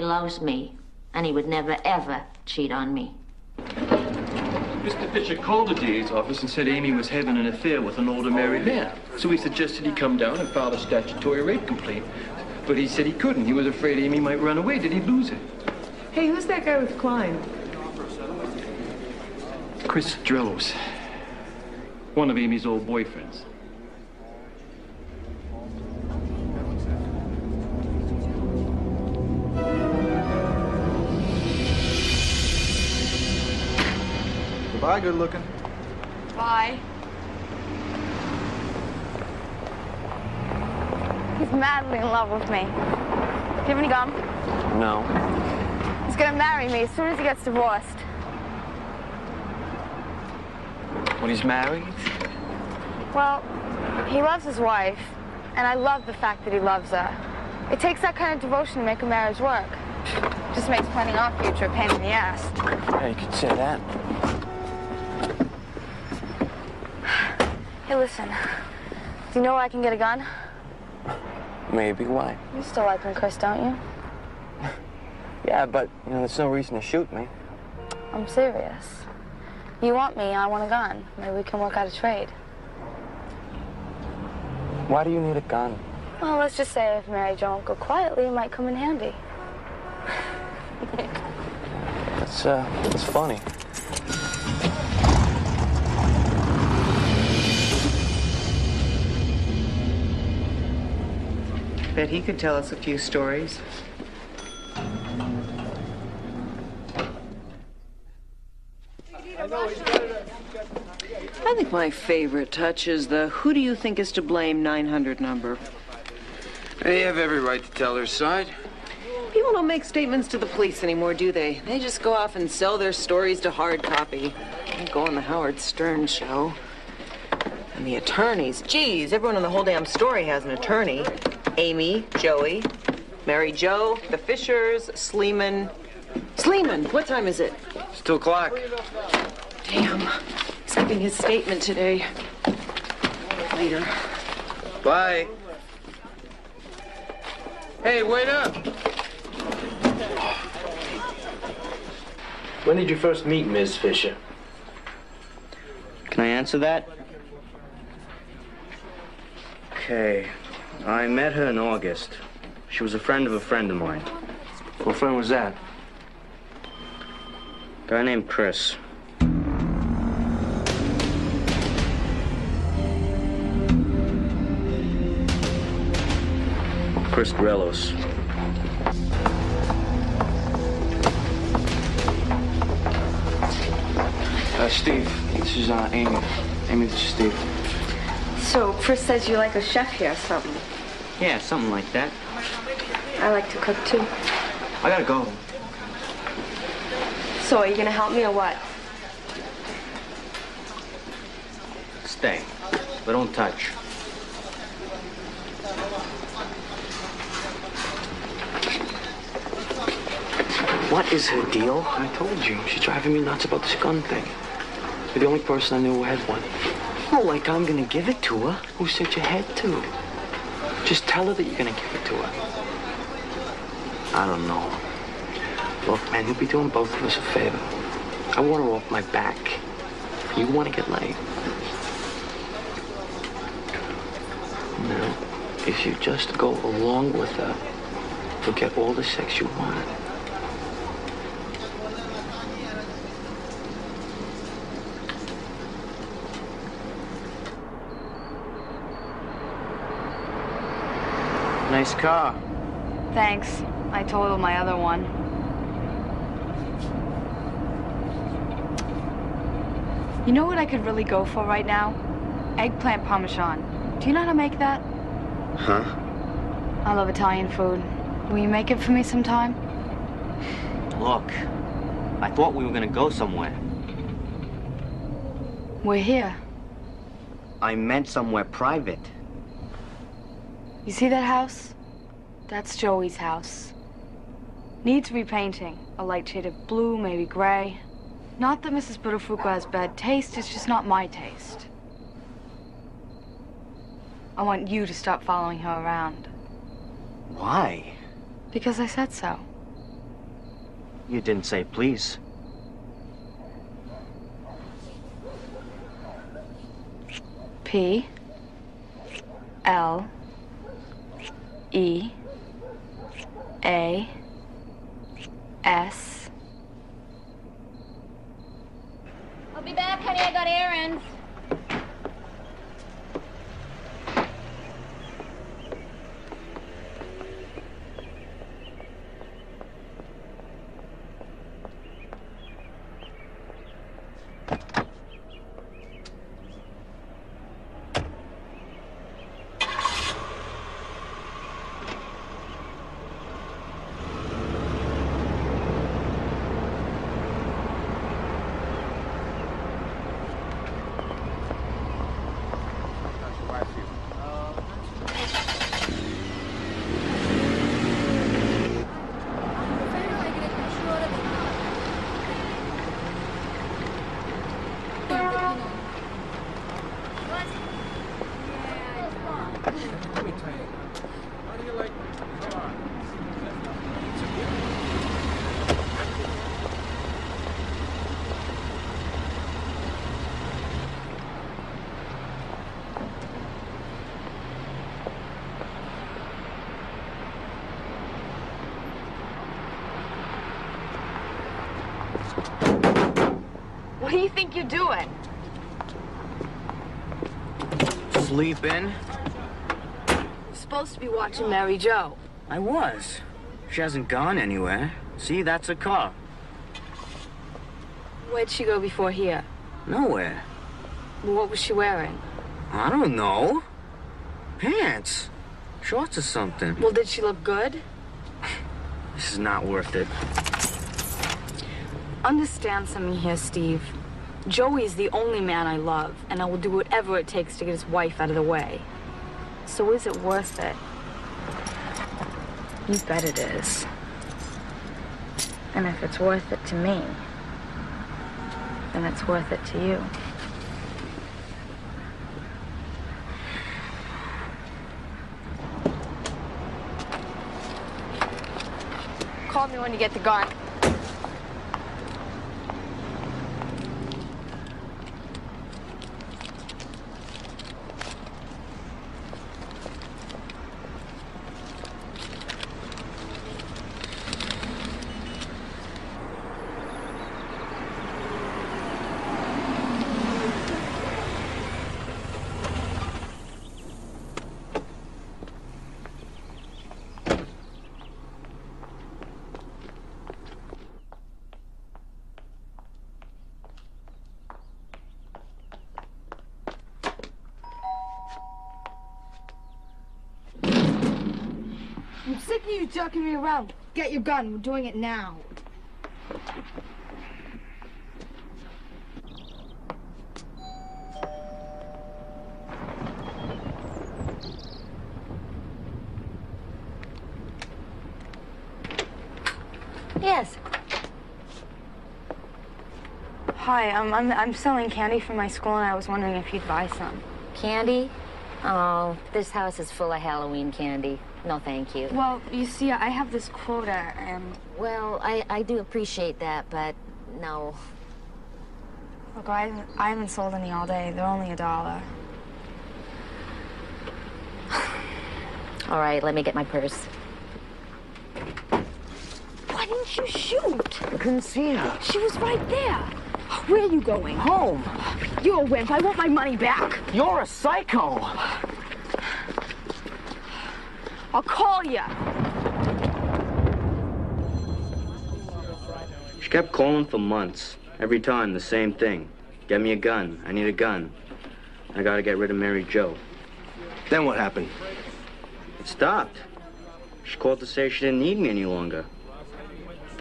loves me. And he would never, ever cheat on me. Mr. Fisher called the DA's office and said Amy was having an affair with an older married man. So he suggested he come down and file a statutory rape complaint. But he said he couldn't. He was afraid Amy might run away. Did he lose it? Hey, who's that guy with Klein? Chris Drillos. One of Amy's old boyfriends. Goodbye, good looking. Bye. He's madly in love with me. Do you have any gum? No. He's gonna marry me as soon as he gets divorced. When he's married? Well, he loves his wife, and I love the fact that he loves her. It takes that kind of devotion to make a marriage work. Just makes planning our future a pain in the ass. Yeah, you could say that. Hey, listen. Do you know where I can get a gun? Maybe. Why? You still like me, Chris, don't you? Yeah, but, there's no reason to shoot me. I'm serious. You want me, I want a gun. Maybe we can work out a trade. Why do you need a gun? Well, let's just say if Mary Jo won't go quietly, it might come in handy. That's funny. Bet he could tell us a few stories. I think my favorite touch is the "who do you think is to blame" 900 number. They have every right to tell their side. People don't make statements to the police anymore, do they? They just go off and sell their stories to hard copy. They go on the Howard Stern show. And the attorneys, geez, everyone in the whole damn story has an attorney. Amy, Joey, Mary Jo, the Fishers, Sleeman. Sleeman, what time is it? It's 2 o'clock. Damn, he's giving his statement today. Later. Bye. Hey, wait up. When did you first meet Ms. Fisher? Can I answer that? Okay. I met her in August. She was a friend of mine. What friend was that? A guy named Chris. Chris Grelos. Steve, this is Amy. Amy, this is Steve. So, Chris says you like a chef here or something. Yeah, something like that. I like to cook too. I gotta go. So, are you gonna help me or what? Stay, but don't touch. What is her deal? I told you. She's driving me nuts about this gun thing. You're the only person I knew who had one. Not like I'm gonna give it to her. Who said you had to? Just tell her that you're gonna give it to her. I don't know. Look, man, you'll be doing both of us a favor. I want her off my back. You want to get laid. Now, if you just go along with her, you'll get all the sex you want. Nice car. Thanks. I totaled my other one. You know what I could really go for right now? Eggplant parmesan. Do you know how to make that? Huh? I love Italian food. Will you make it for me sometime? Look, I thought we were gonna go somewhere. We're here. I meant somewhere private. You see that house? That's Joey's house. Needs repainting. A light shade of blue, maybe gray. Not that Mrs. Buttafuoco has bad taste, it's just not my taste. I want you to stop following her around. Why? Because I said so. You didn't say please. P L E A S. I'll be back, honey. I got errands. What do you think you're doing? Sleeping? You're supposed to be watching Mary Jo. I was. She hasn't gone anywhere. See, that's a car. Where'd she go before here? Nowhere. What was she wearing? I don't know. Pants. Shorts or something. Well, did she look good? This is not worth it. Understand something here, Steve. Joey is the only man I love, and I will do whatever it takes to get his wife out of the way. So is it worth it? You bet it is. And if it's worth it to me, then it's worth it to you. Call me when you get the gun. are you jerking me around? Get your gun. We're doing it now. Yes. Hi, I'm selling candy for my school, and I was wondering if you'd buy some. Candy? Oh, this house is full of Halloween candy. No, thank you. Well, you see, I have this quota, and... Well, I do appreciate that, but no. Look, I haven't sold any all day. They're only $1. All right, let me get my purse. Why didn't you shoot? I couldn't see her. She was right there. Where are you going? Home. You're a wimp. I want my money back. You're a psycho. I'll call you. She kept calling for months. Every time, the same thing. Get me a gun. I need a gun. I gotta get rid of Mary Jo. Then what happened? It stopped. She called to say she didn't need me any longer.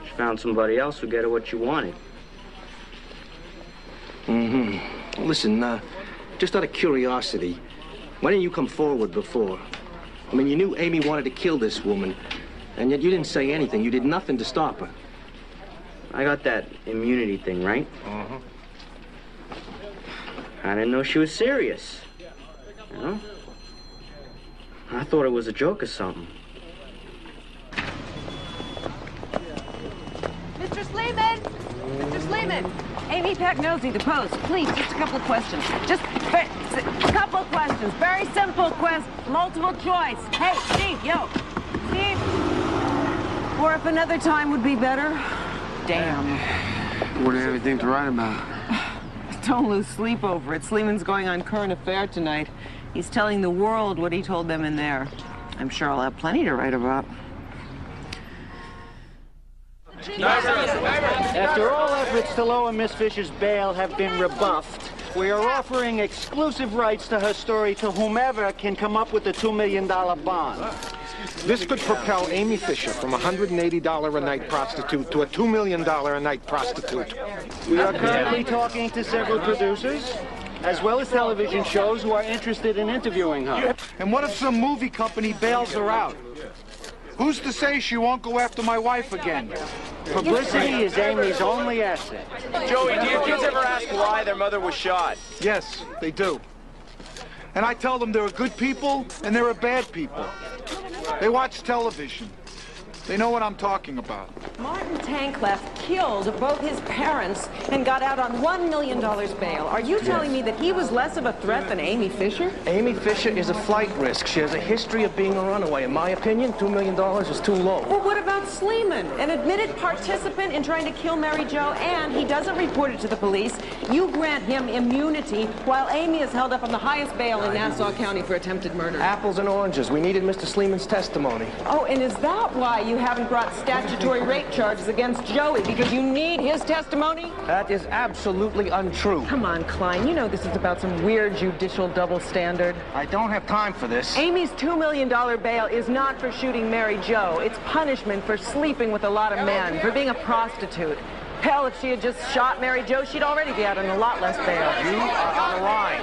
She found somebody else who'd get her what she wanted. Mm-hmm. Listen, just out of curiosity, why didn't you come forward before? I mean, you knew Amy wanted to kill this woman, and yet you didn't say anything. You did nothing to stop her. I got that immunity thing, right? Uh-huh. I didn't know she was serious. You know? I thought it was a joke or something. Mr. Sleeman! Mr. Sleeman! Amy Pagnozzi, the Post. Please, just a couple of questions. Just a couple of questions. Very simple multiple choice. Hey, Steve, yo. Steve? Or if another time would be better. Damn. Wouldn't have anything to write about. Don't lose sleep over it. Sleeman's going on Current Affair tonight. He's telling the world what he told them in there. I'm sure I'll have plenty to write about. After all efforts to lower Miss Fisher's bail have been rebuffed, we are offering exclusive rights to her story to whomever can come up with a $2 million bond. This could propel Amy Fisher from a $180 a night prostitute to a $2 million a night prostitute. We are currently talking to several producers, as well as television shows who are interested in interviewing her. And what if some movie company bails her out? Who's to say she won't go after my wife again? Publicity is Amy's only asset. Joey, do your kids ever ask why their mother was shot? Yes, they do. And I tell them there are good people and there are bad people. They watch television. They know what I'm talking about. Martin Tankleff killed both his parents and got out on $1 million bail. Are you telling me that he was less of a threat than Amy Fisher? Amy Fisher is a flight risk. She has a history of being a runaway. In my opinion, $2 million is too low. Well, what about Sleeman, an admitted participant in trying to kill Mary Jo, and he doesn't report it to the police? You grant him immunity while Amy is held up on the highest bail in Nassau County for attempted murder. Apples and oranges. We needed Mr. Sleeman's testimony. Oh, and is that why you haven't brought statutory rape charges against Joey, because you need his testimony? That is absolutely untrue. Come on, Klein. You know this is about some weird judicial double standard. I don't have time for this. Amy's $2 million bail is not for shooting Mary Jo. It's punishment for sleeping with a lot of men, for being a prostitute. Hell, if she had just shot Mary Jo, she'd already be out on a lot less bail. You are out of line.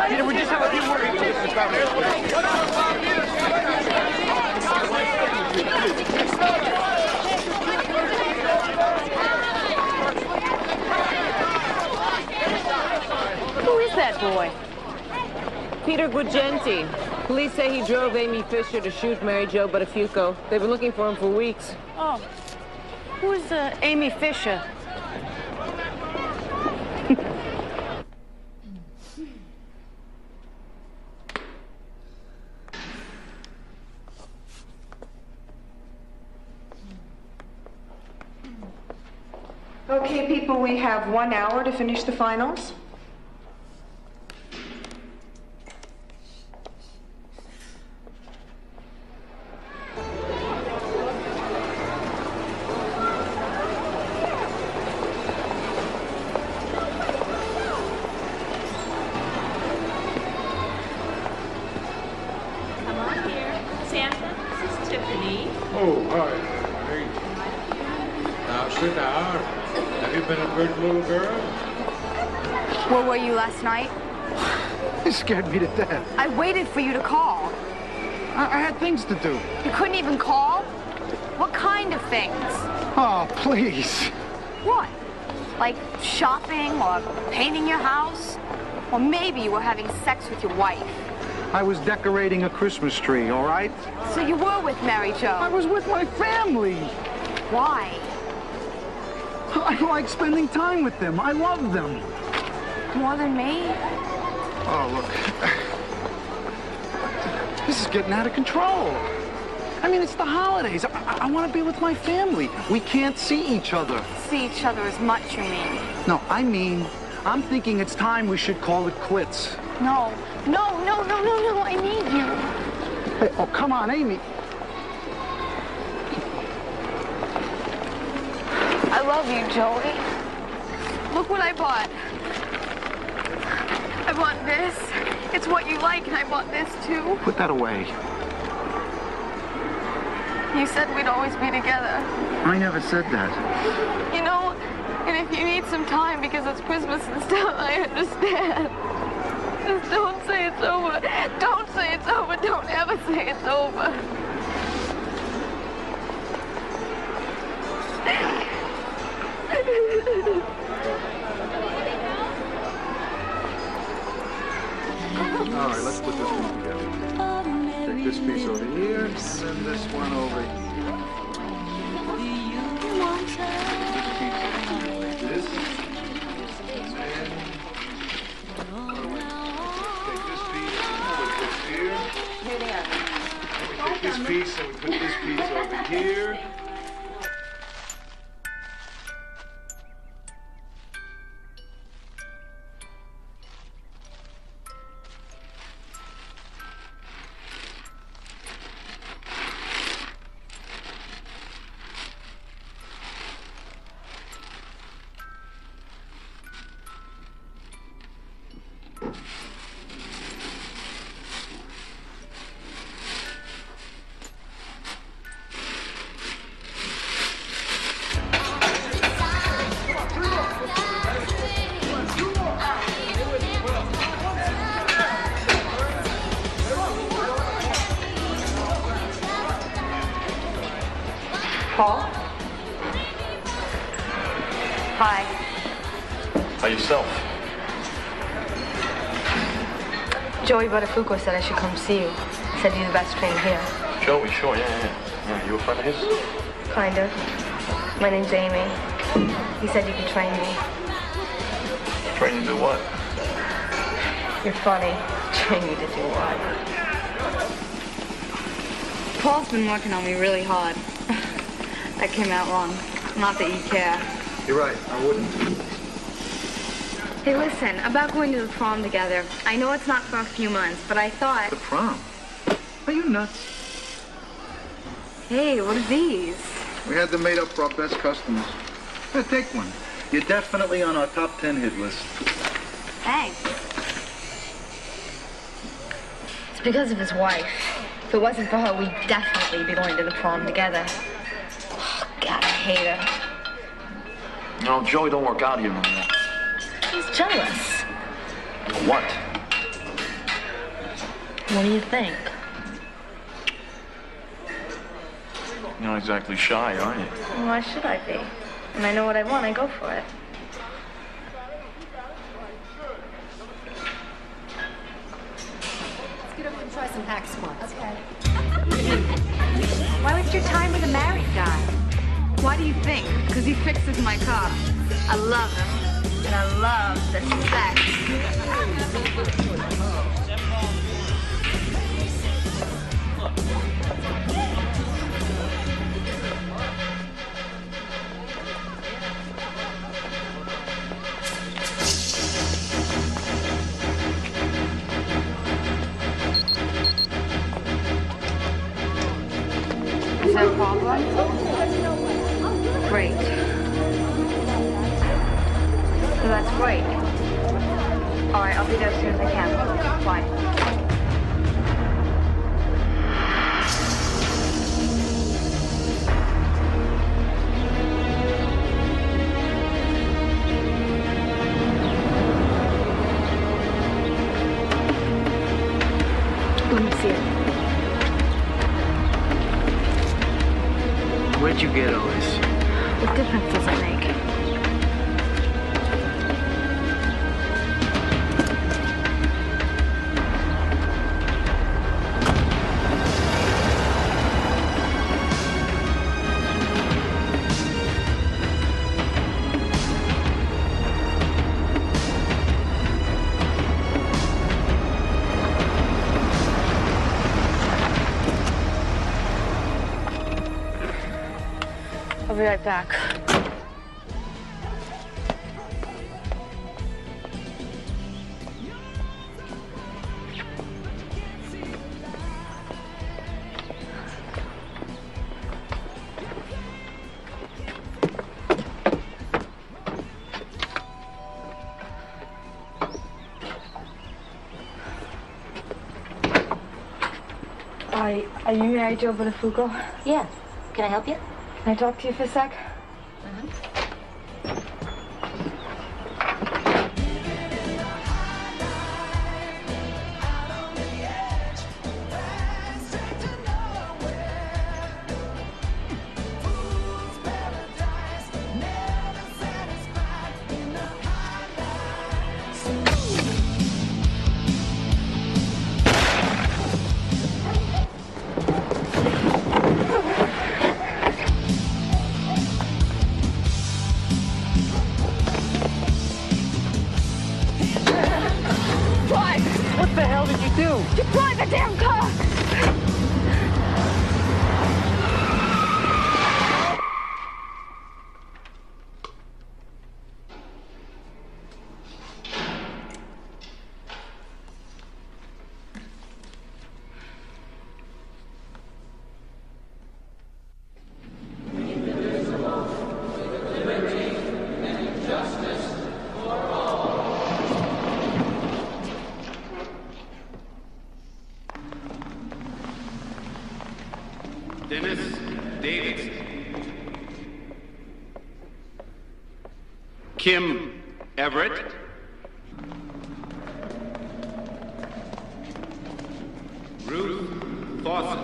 Peter, we just have a few words. Who is that boy? Peter Guagenti. Police say he drove Amy Fisher to shoot Mary Jo Buttafuoco. They've been looking for him for weeks. Oh. Who's Amy Fisher? Okay, people, we have 1 hour to finish the finals. hurt, little girl? Where were you last night? You scared me to death. I waited for you to call. I had things to do. You couldn't even call? What kind of things? Oh, please. What? Like shopping or painting your house? Or maybe you were having sex with your wife. I was decorating a Christmas tree, all right? So you were with Mary Jo? I was with my family. Why? I like spending time with them. I love them. More than me? Oh, look. This is getting out of control. I mean, it's the holidays. I want to be with my family. We can't see each other. See each other as much, you mean? No, I mean, I'm thinking it's time we should call it quits. No, I need you. Hey, oh, come on, Amy. I love you, Joey. Look what I bought. I bought this. It's what you like, and I bought this, too. Put that away. You said we'd always be together. I never said that. You know, and if you need some time because it's Christmas and stuff, I understand. Just don't say it's over. Don't say it's over. Don't ever say it's over. All right, let's put this one together. Take this piece over here, and then this one over here. This piece like this. Take this piece and put this here. We take this piece and we put this piece over here. Paul? Hi. How yourself? Joey Buttafuoco said I should come see you. Said you're the best trainer here. Joey, sure, yeah. You a friend of his? Kind of. My name's Amy. He said you could train me. Train you to do what? You're funny. Train me to do what? Paul's been working on me really hard. That came out wrong. Not that you care. You're right, I wouldn't. Hey, listen, about going to the prom together. I know it's not for a few months, but I thought... The prom? Are you nuts? Hey, what are these? We had them made up for our best customers. Yeah, take one. You're definitely on our top 10 hit list. Thanks. It's because of his wife. If it wasn't for her, we'd definitely be going to the prom together. Oh, God, I hate her. No, Joey don't work out here no more. He's jealous. What? What do you think? You're not exactly shy, are you? Well, why should I be? When I know what I want, I go for it. Let's get over and try some hack squats. Okay. Why waste your time with a married guy? Why do you think? Because he fixes my car. I love him. And I love the sex. Is there a problem? Great. So that's great. All right, I'll be there as soon as I can. Bye. see it. Where'd you get all this? What difference does it make? I'll be right back. Are you married, Joe Buttafuoco? Yeah. Can I help you? Can I talk to you for a sec? What the hell did you do? You drive the damn car! Dennis Davidson. Kim Everett. Ruth Fawcett.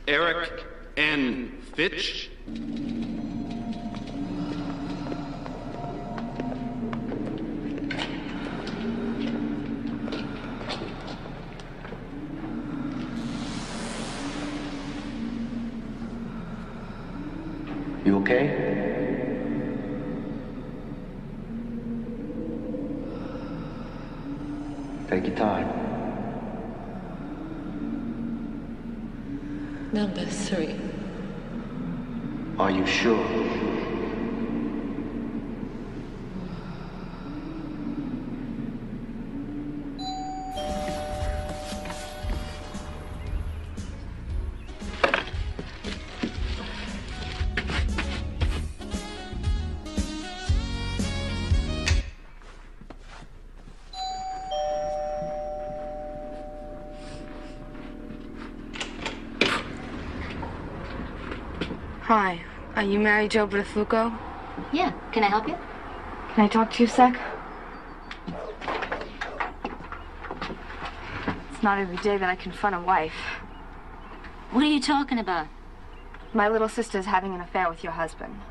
Eric N. Fitch. You okay? Take your time. Number 3. Are you sure? Hi. Are you married, Joe Buttafuoco? Yeah. Can I help you? Can I talk to you a sec? It's not every day that I confront a wife. What are you talking about? My little sister's having an affair with your husband.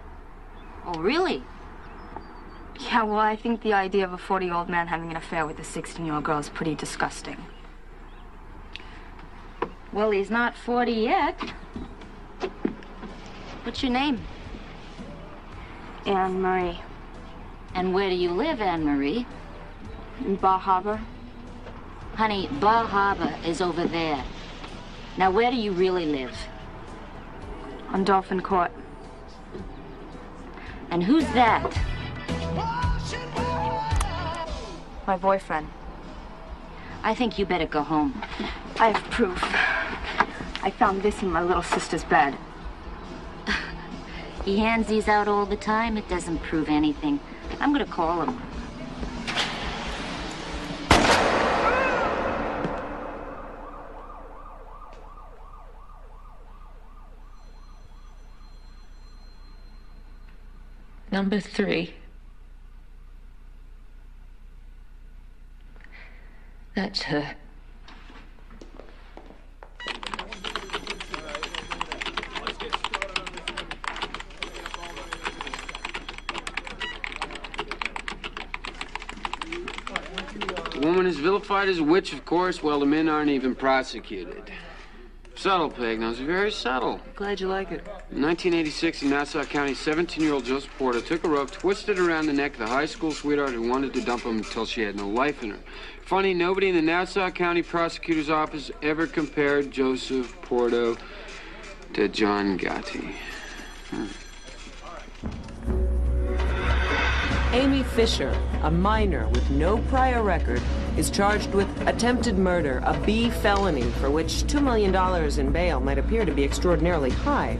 Oh, really? Yeah, well, I think the idea of a 40-year-old man having an affair with a 16-year-old girl is pretty disgusting. Well, he's not 40 yet. What's your name? Anne Marie. And where do you live, Anne Marie? In Bar Harbor. Honey, Bar Harbor is over there. Now, where do you really live? On Dolphin Court. And who's that? My boyfriend. I think you better go home. I have proof. I found this in my little sister's bed. He hands these out all the time. It doesn't prove anything. I'm gonna call him. Number 3. That's her. The woman is vilified as a witch, of course, while the men aren't even prosecuted. Subtle, Peg. Now, it's very subtle. Glad you like it. In 1986, in Nassau County, 17-year-old Joseph Porter took a rope, twisted it around the neck of the high school sweetheart who wanted to dump him until she had no life in her. Funny, nobody in the Nassau County prosecutor's office ever compared Joseph Porter to John Gotti. Amy Fisher, a minor with no prior record, is charged with attempted murder, a B felony for which $2 million in bail might appear to be extraordinarily high.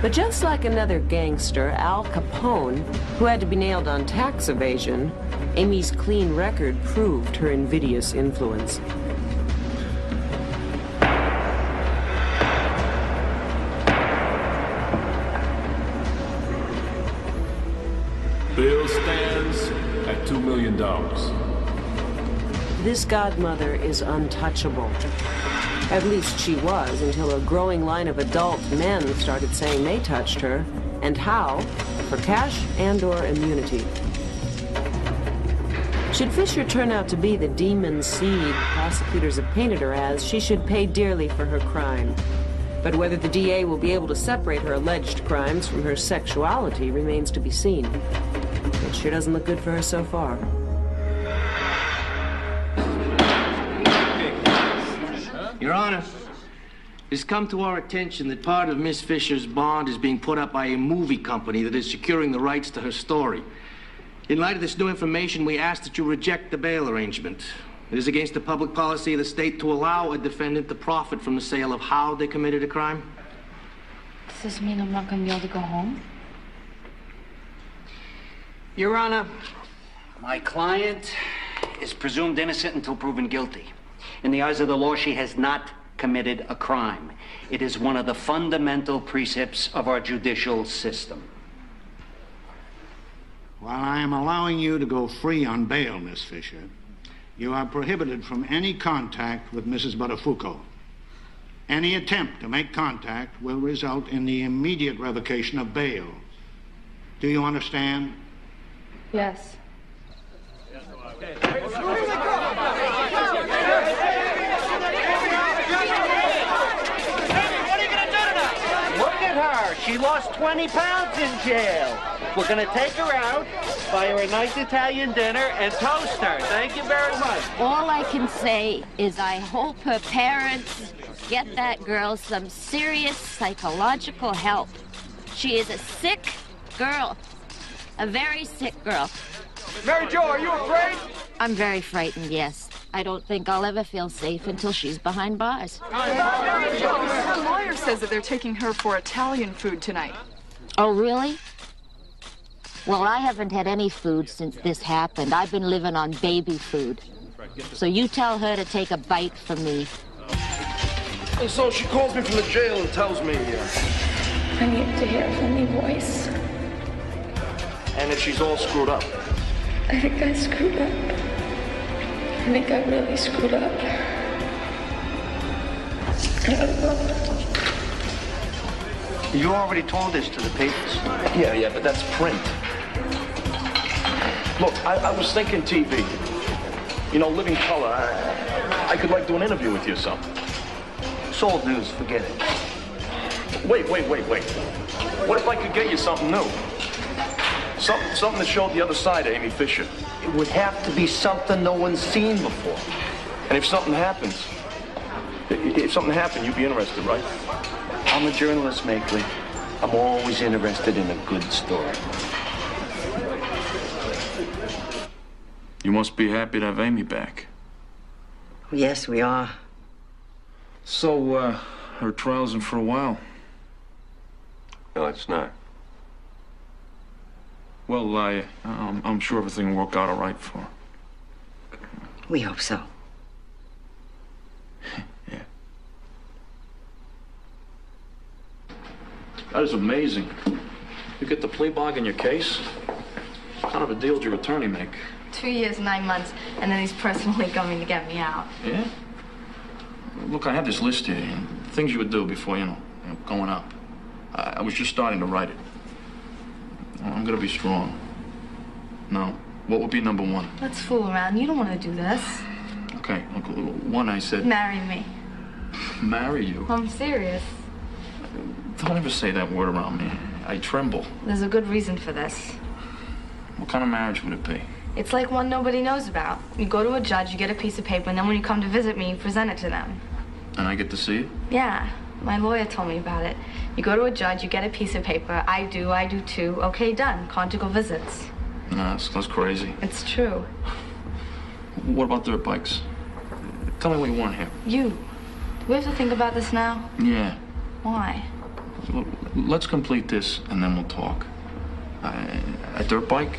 But just like another gangster, Al Capone, who had to be nailed on tax evasion, Amy's clean record proved her invidious influence. Bill stands at $2 million. This godmother is untouchable. At least she was, until a growing line of adult men started saying they touched her, and how, for cash and/or immunity. Should Fisher turn out to be the demon seed prosecutors have painted her as, she should pay dearly for her crime. But whether the DA will be able to separate her alleged crimes from her sexuality remains to be seen. It sure doesn't look good for her so far. Your Honor, it's come to our attention that part of Miss Fisher's bond is being put up by a movie company that is securing the rights to her story. In light of this new information, we ask that you reject the bail arrangement. It is against the public policy of the state to allow a defendant to profit from the sale of how they committed a crime. Does this mean I'm not going to be able to go home? Your Honor, my client is presumed innocent until proven guilty. In the eyes of the law, she has not committed a crime. It is one of the fundamental precepts of our judicial system. While I am allowing you to go free on bail, Miss Fisher, you are prohibited from any contact with Mrs. Buttafuoco. Any attempt to make contact will result in the immediate revocation of bail. Do you understand? Yes. Look at her. She lost 20 pounds in jail. We're going to take her out, buy her a nice Italian dinner, and toast her. Thank you very much. All I can say is I hope her parents get that girl some serious psychological help. She is a sick girl. A very sick girl. Mary Jo, are you afraid? I'm very frightened, yes. I don't think I'll ever feel safe until she's behind bars. Her lawyer says that they're taking her for Italian food tonight. Oh, really? Well, I haven't had any food since this happened. I've been living on baby food. So you tell her to take a bite from me. And so she calls me from the jail and tells me... I need to hear a friendly voice. And that she's all screwed up. I think I screwed up. I think I really screwed up. I don't know. You already told this to the papers. Yeah, but that's print. Look, I was thinking TV. You know, living color. I could like do an interview with you or something. It's old news, forget it. Wait. What if I could get you something new? Something to show the other side of Amy Fisher. It would have to be something no one's seen before. And if something happened, you'd be interested, right? I'm a journalist, Makeley. I'm always interested in a good story. You must be happy to have Amy back. Yes, we are. So, her trial isn't for a while. No, it's not. Well, I'm sure everything will work out all right for her. We hope so. That is amazing. You get the plea bargain in your case? What kind of a deal did your attorney make? 2 years, 9 months, and then he's personally coming to get me out. Yeah? Look, I have this list here. Things you would do before, going up. I was just starting to write it. I'm gonna be strong. Now, what would be number one? Let's fool around. You don't want to do this. Okay, look, one I said... Marry me. Marry you? I'm serious. Don't ever say that word around me. I tremble. There's a good reason for this. What kind of marriage would it be? It's like one nobody knows about. You go to a judge, you get a piece of paper, and then when you come to visit me, you present it to them. And I get to see it? Yeah. My lawyer told me about it. You go to a judge, you get a piece of paper. I do too. Okay, done. Conjugal visits. No, that's crazy. It's true. What about dirt bikes? Tell me what you want here. You. Do we have to think about this now? Yeah. Why? Let's complete this, and then we'll talk. A dirt bike,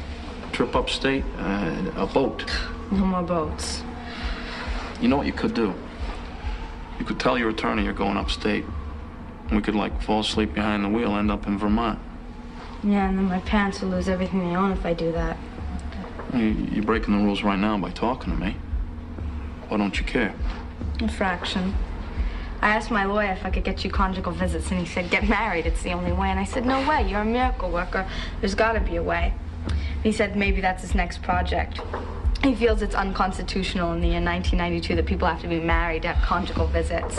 trip upstate, a boat. No more boats. You know what you could do? You could tell your attorney you're going upstate. We could, fall asleep behind the wheel, end up in Vermont. Yeah, and then my parents will lose everything they own if I do that. You're breaking the rules right now by talking to me. Why don't you care? A fraction. I asked my lawyer if I could get you conjugal visits, and he said, get married, it's the only way. And I said, no way, you're a miracle worker. There's gotta be a way. And he said maybe that's his next project. He feels it's unconstitutional in the year 1992 that people have to be married to have conjugal visits.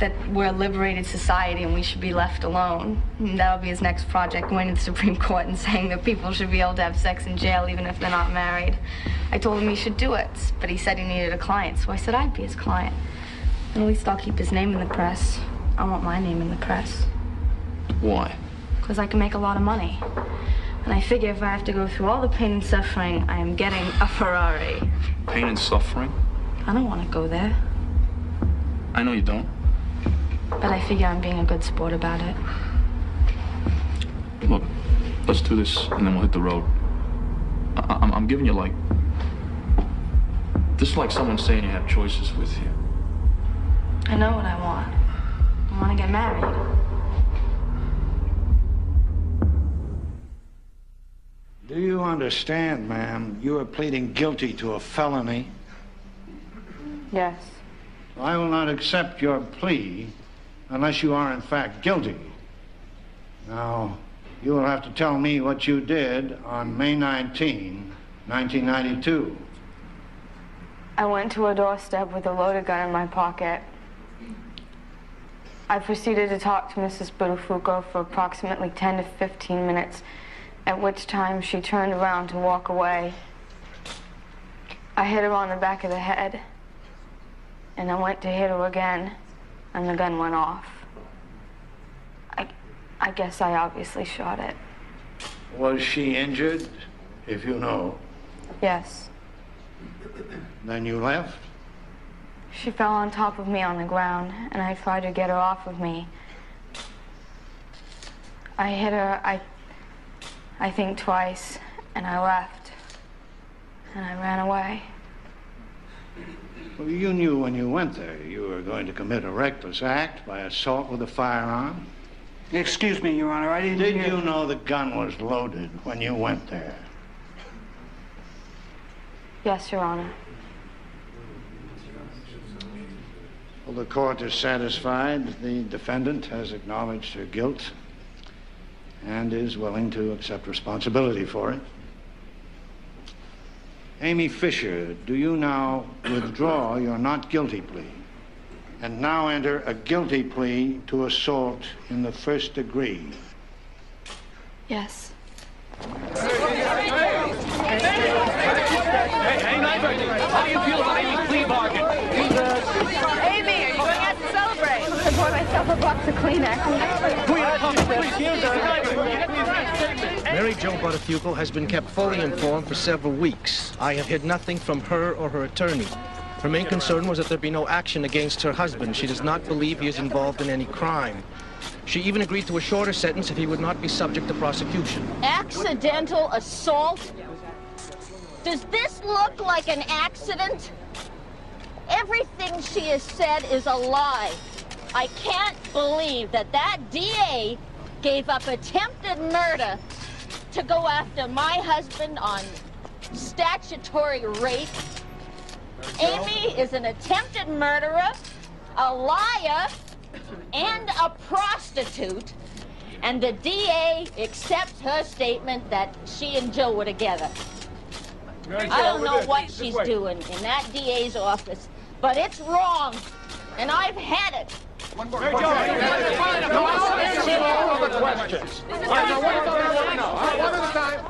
That we're a liberated society and we should be left alone. And that'll be his next project, going to the Supreme Court and saying that people should be able to have sex in jail even if they're not married. I told him he should do it, but he said he needed a client, so I said I'd be his client. And at least I'll keep his name in the press. I want my name in the press. Why? Because I can make a lot of money. And I figure if I have to go through all the pain and suffering, I am getting a Ferrari. Pain and suffering? I don't want to go there. I know you don't. But I figure I'm being a good sport about it. Look, let's do this and then we'll hit the road. I'm giving you this is like someone saying you have choices with you. I know what I want. I want to get married. Do you understand, ma'am? You are pleading guilty to a felony. Yes. I will not accept your plea unless you are in fact guilty. Now, you will have to tell me what you did on May 19, 1992. I went to a doorstep with a loaded gun in my pocket. I proceeded to talk to Mrs. Buttafuoco for approximately 10 to 15 minutes, at which time she turned around to walk away. I hit her on the back of the head, and I went to hit her again, and the gun went off. I guess I obviously shot it. Was she injured, if you know? Yes. Then you left? She fell on top of me on the ground, and I tried to get her off of me. I hit her, I think twice, and I left. And I ran away. Well, you knew when you went there you were going to commit a reckless act by assault with a firearm? Excuse me, Your Honor, I didn't hear... Did you know the gun was loaded when you went there? Yes, Your Honor. Well, the court is satisfied the defendant has acknowledged her guilt and is willing to accept responsibility for it. Amy Fisher, do you now withdraw your not guilty plea and now enter a guilty plea to assault in the first degree? Yes. How do you feel about Amy's plea bargain? Amy, are you going out to celebrate? I bought myself a box of Kleenex. Mary Jo Buttafuoco has been kept fully informed for several weeks. I have heard nothing from her or her attorney. Her main concern was that there be no action against her husband. She does not believe he is involved in any crime. She even agreed to a shorter sentence if he would not be subject to prosecution. Accidental assault? Does this look like an accident? Everything she has said is a lie. I can't believe that DA gave up attempted murder to go after my husband on statutory rape. Amy is an attempted murderer, a liar, and a prostitute. And the DA accepts her statement that she and Joe were together. I don't know what she's doing in that DA's office, but it's wrong, and I've had it. One more question. Answer all of the questions. All right, now, what do you want to know? One at a time.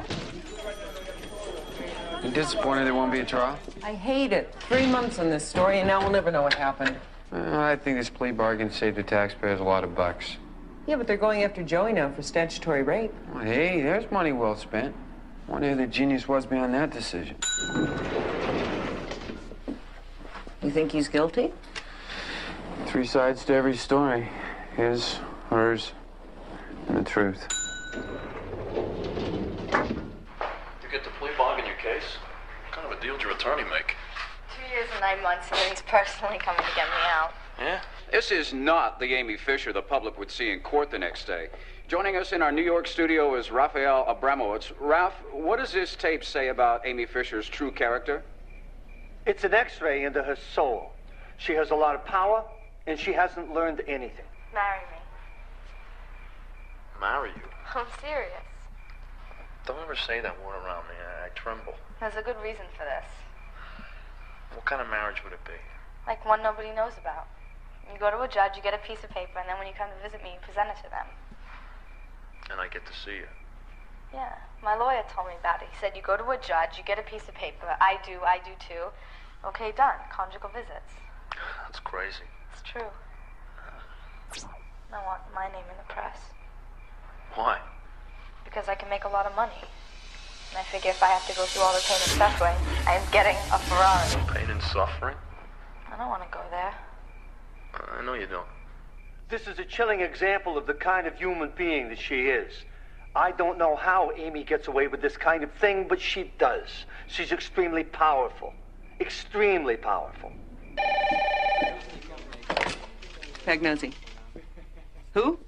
You disappointed there won't be a trial? I hate it. 3 months on this story, and now we'll never know what happened. I think this plea bargain saved the taxpayers a lot of bucks. Yeah, but they're going after Joey now for statutory rape. Well, hey, there's money well spent. Wonder who the genius was behind that decision. You think he's guilty? 3 sides to every story. His, hers, and the truth. You get the plea bargain in your case? What kind of a deal did your attorney make? 2 years and 9 months, and then he's personally coming to get me out. Yeah? This is not the Amy Fisher the public would see in court the next day. Joining us in our New York studio is Raphael Abramowitz. Ralph, what does this tape say about Amy Fisher's true character? It's an X-ray into her soul. She has a lot of power, and she hasn't learned anything. Marry me. Marry you? I'm serious. Don't ever say that word around me. I tremble. There's a good reason for this. What kind of marriage would it be? Like one nobody knows about. You go to a judge, you get a piece of paper, and then when you come to visit me, you present it to them. And I get to see you. Yeah, my lawyer told me about it. He said you go to a judge, you get a piece of paper. I do too. Okay, done. Conjugal visits. That's crazy. It's true. I want my name in the press. Why? Because I can make a lot of money. And I figure if I have to go through all the pain and suffering, I'm getting a Ferrari. Pain and suffering? I don't want to go there. I know you don't. This is a chilling example of the kind of human being that she is. I don't know how Amy gets away with this kind of thing, but she does. She's extremely powerful. Extremely powerful. Pagnosi. Who?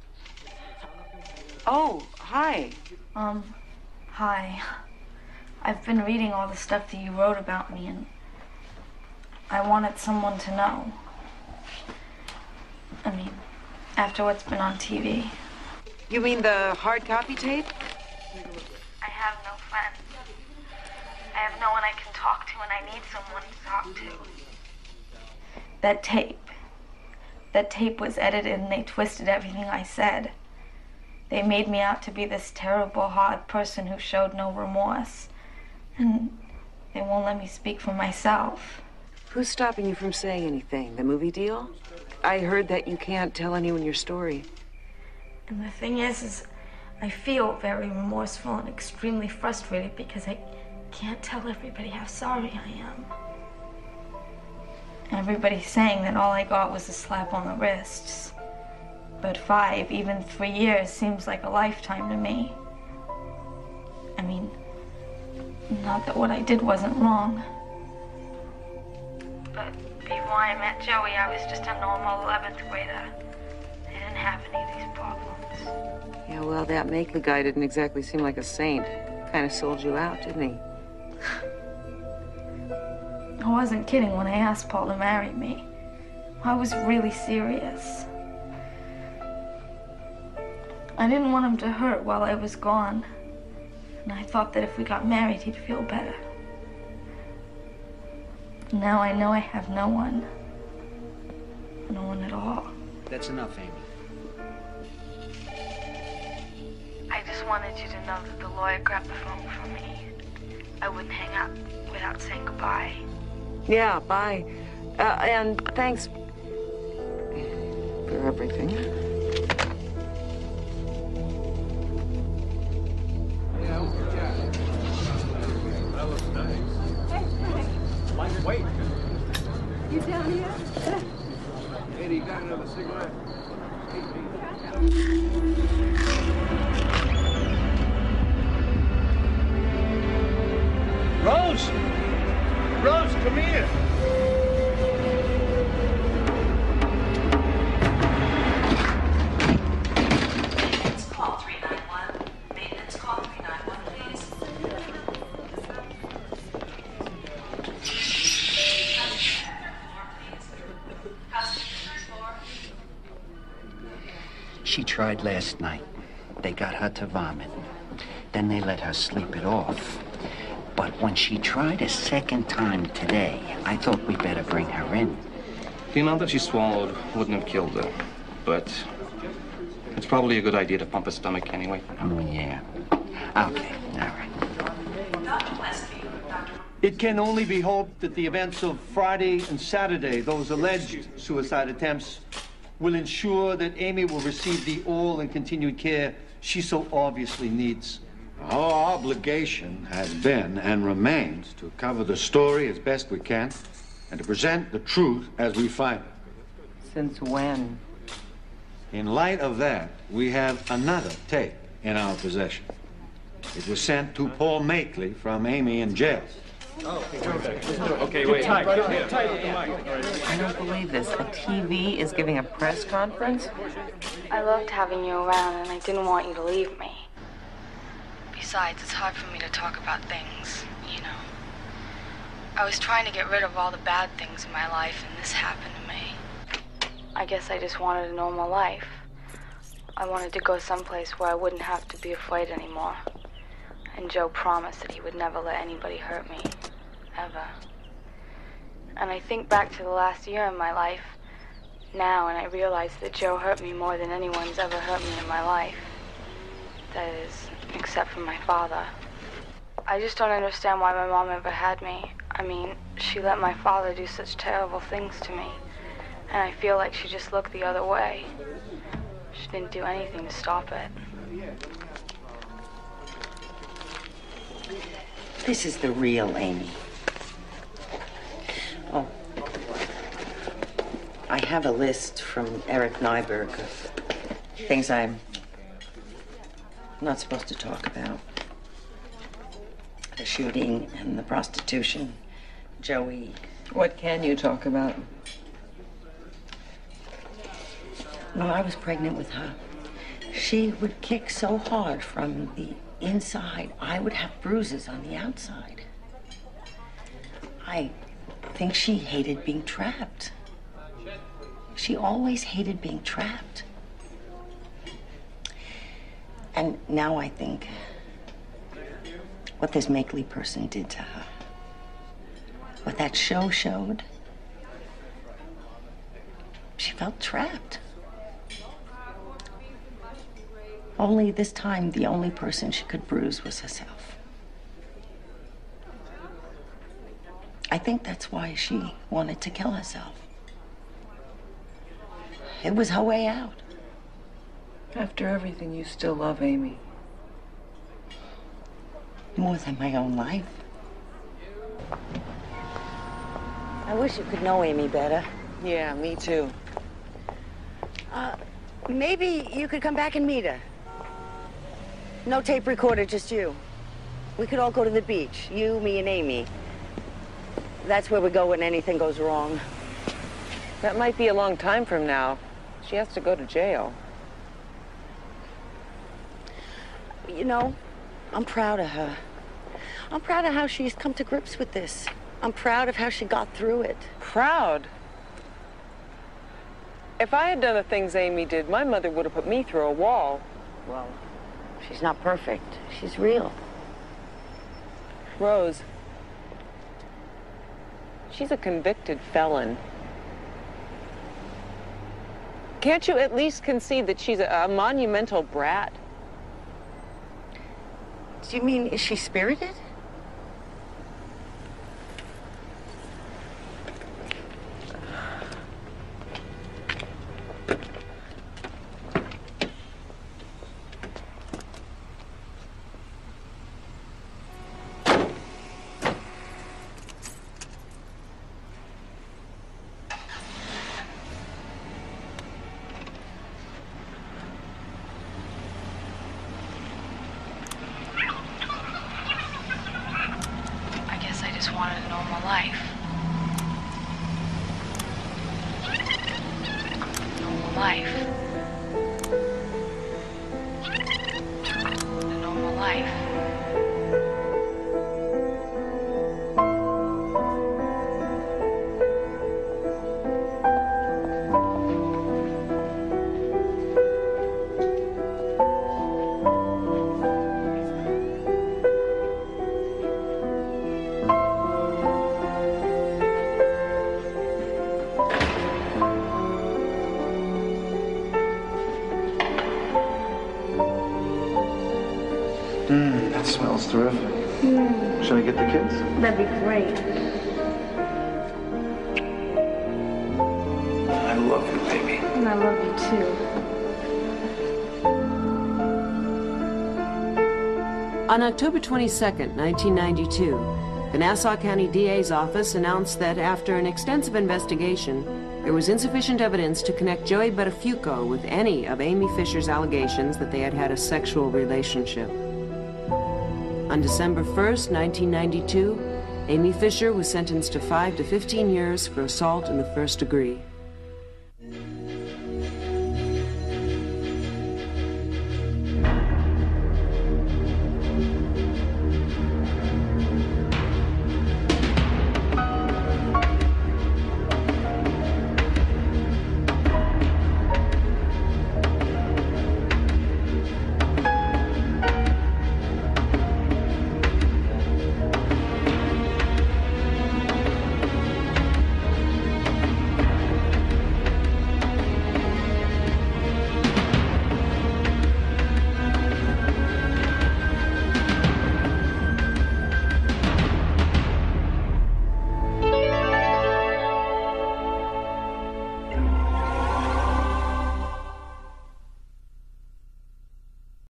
Oh, hi. Hi. I've been reading all the stuff that you wrote about me, and I wanted someone to know. I mean, after what's been on TV. You mean the hard copy tape? I have no friends. I have no one I can talk to, and I need someone to talk to. That tape was edited, and they twisted everything I said. They made me out to be this terrible, hard person who showed no remorse. And they won't let me speak for myself. Who's stopping you from saying anything? The movie deal? I heard that you can't tell anyone your story. And the thing is I feel very remorseful and extremely frustrated because I can't tell everybody how sorry I am. Everybody's saying that all I got was a slap on the wrists. But 5, even 3 years seems like a lifetime to me. I mean, not that what I did wasn't wrong. But before I met Joey, I was just a normal 11th grader. I didn't have any of these problems. Yeah, well, that Makeley guy didn't exactly seem like a saint. Kind of sold you out, didn't he? I wasn't kidding when I asked Paul to marry me. I was really serious. I didn't want him to hurt while I was gone. And I thought that if we got married, he'd feel better. Now I know I have no one. No one at all. That's enough, Amy. I just wanted you to know that the lawyer grabbed the phone from me. I wouldn't hang up without saying goodbye. Yeah, bye. And thanks for everything. Wait. You down here? Hey, you got another cigarette? Rose! Rose, come here! It's Paul. She tried last night. They got her to vomit. Then they let her sleep it off. But when she tried a second time today, I thought we'd better bring her in. The amount that she swallowed wouldn't have killed her, but it's probably a good idea to pump her stomach anyway. Oh, yeah. Okay, all right. It can only be hoped that the events of Friday and Saturday, those alleged suicide attempts, will ensure that Amy will receive the all and continued care she so obviously needs. Our obligation has been and remains to cover the story as best we can and to present the truth as we find it. Since when? In light of that, we have another tape in our possession. It was sent to Paul Makeley from Amy in jail. Okay, wait. I don't believe this. A TV is giving a press conference? I loved having you around, and I didn't want you to leave me. Besides, it's hard for me to talk about things, you know. I was trying to get rid of all the bad things in my life, and this happened to me. I guess I just wanted a normal life. I wanted to go someplace where I wouldn't have to be afraid anymore. And Joe promised that he would never let anybody hurt me. Ever. And I think back to the last year in my life now, and I realize that Joe hurt me more than anyone's ever hurt me in my life. That is, except for my father. I just don't understand why my mom ever had me. I mean, she let my father do such terrible things to me. And I feel like she just looked the other way. She didn't do anything to stop it. This is the real Amy. Oh, I have a list from Eric Nyberg of things I'm not supposed to talk about. The shooting and the prostitution. Joey. What can you talk about? When I was pregnant with her, she would kick so hard from the inside, I would have bruises on the outside. I think she hated being trapped. She always hated being trapped. And now I think what this Makeley person did to her, what that show showed, she felt trapped. Only this time, the only person she could bruise was herself. I think that's why she wanted to kill herself. It was her way out. After everything, you still love Amy. More than my own life. I wish you could know Amy better. Yeah, me too. Maybe you could come back and meet her. No tape recorder, just you. We could all go to the beach. You, me, and Amy. That's where we go when anything goes wrong. That might be a long time from now. She has to go to jail. You know, I'm proud of her. I'm proud of how she's come to grips with this. I'm proud of how she got through it. Proud? If I had done the things Amy did, my mother would have put me through a wall. Well, she's not perfect. She's real. Rose, she's a convicted felon. Can't you at least concede that she's a monumental brat? Do you mean, is she spirited? smells terrific. Should I get the kids? That'd be great. I love you, baby. And I love you too. On October 22nd, 1992, the Nassau County DA's office announced that after an extensive investigation, there was insufficient evidence to connect Joey Buttafuoco with any of Amy Fisher's allegations that they had had a sexual relationship. On December 1st, 1992, Amy Fisher was sentenced to 5 to 15 years for assault in the first degree.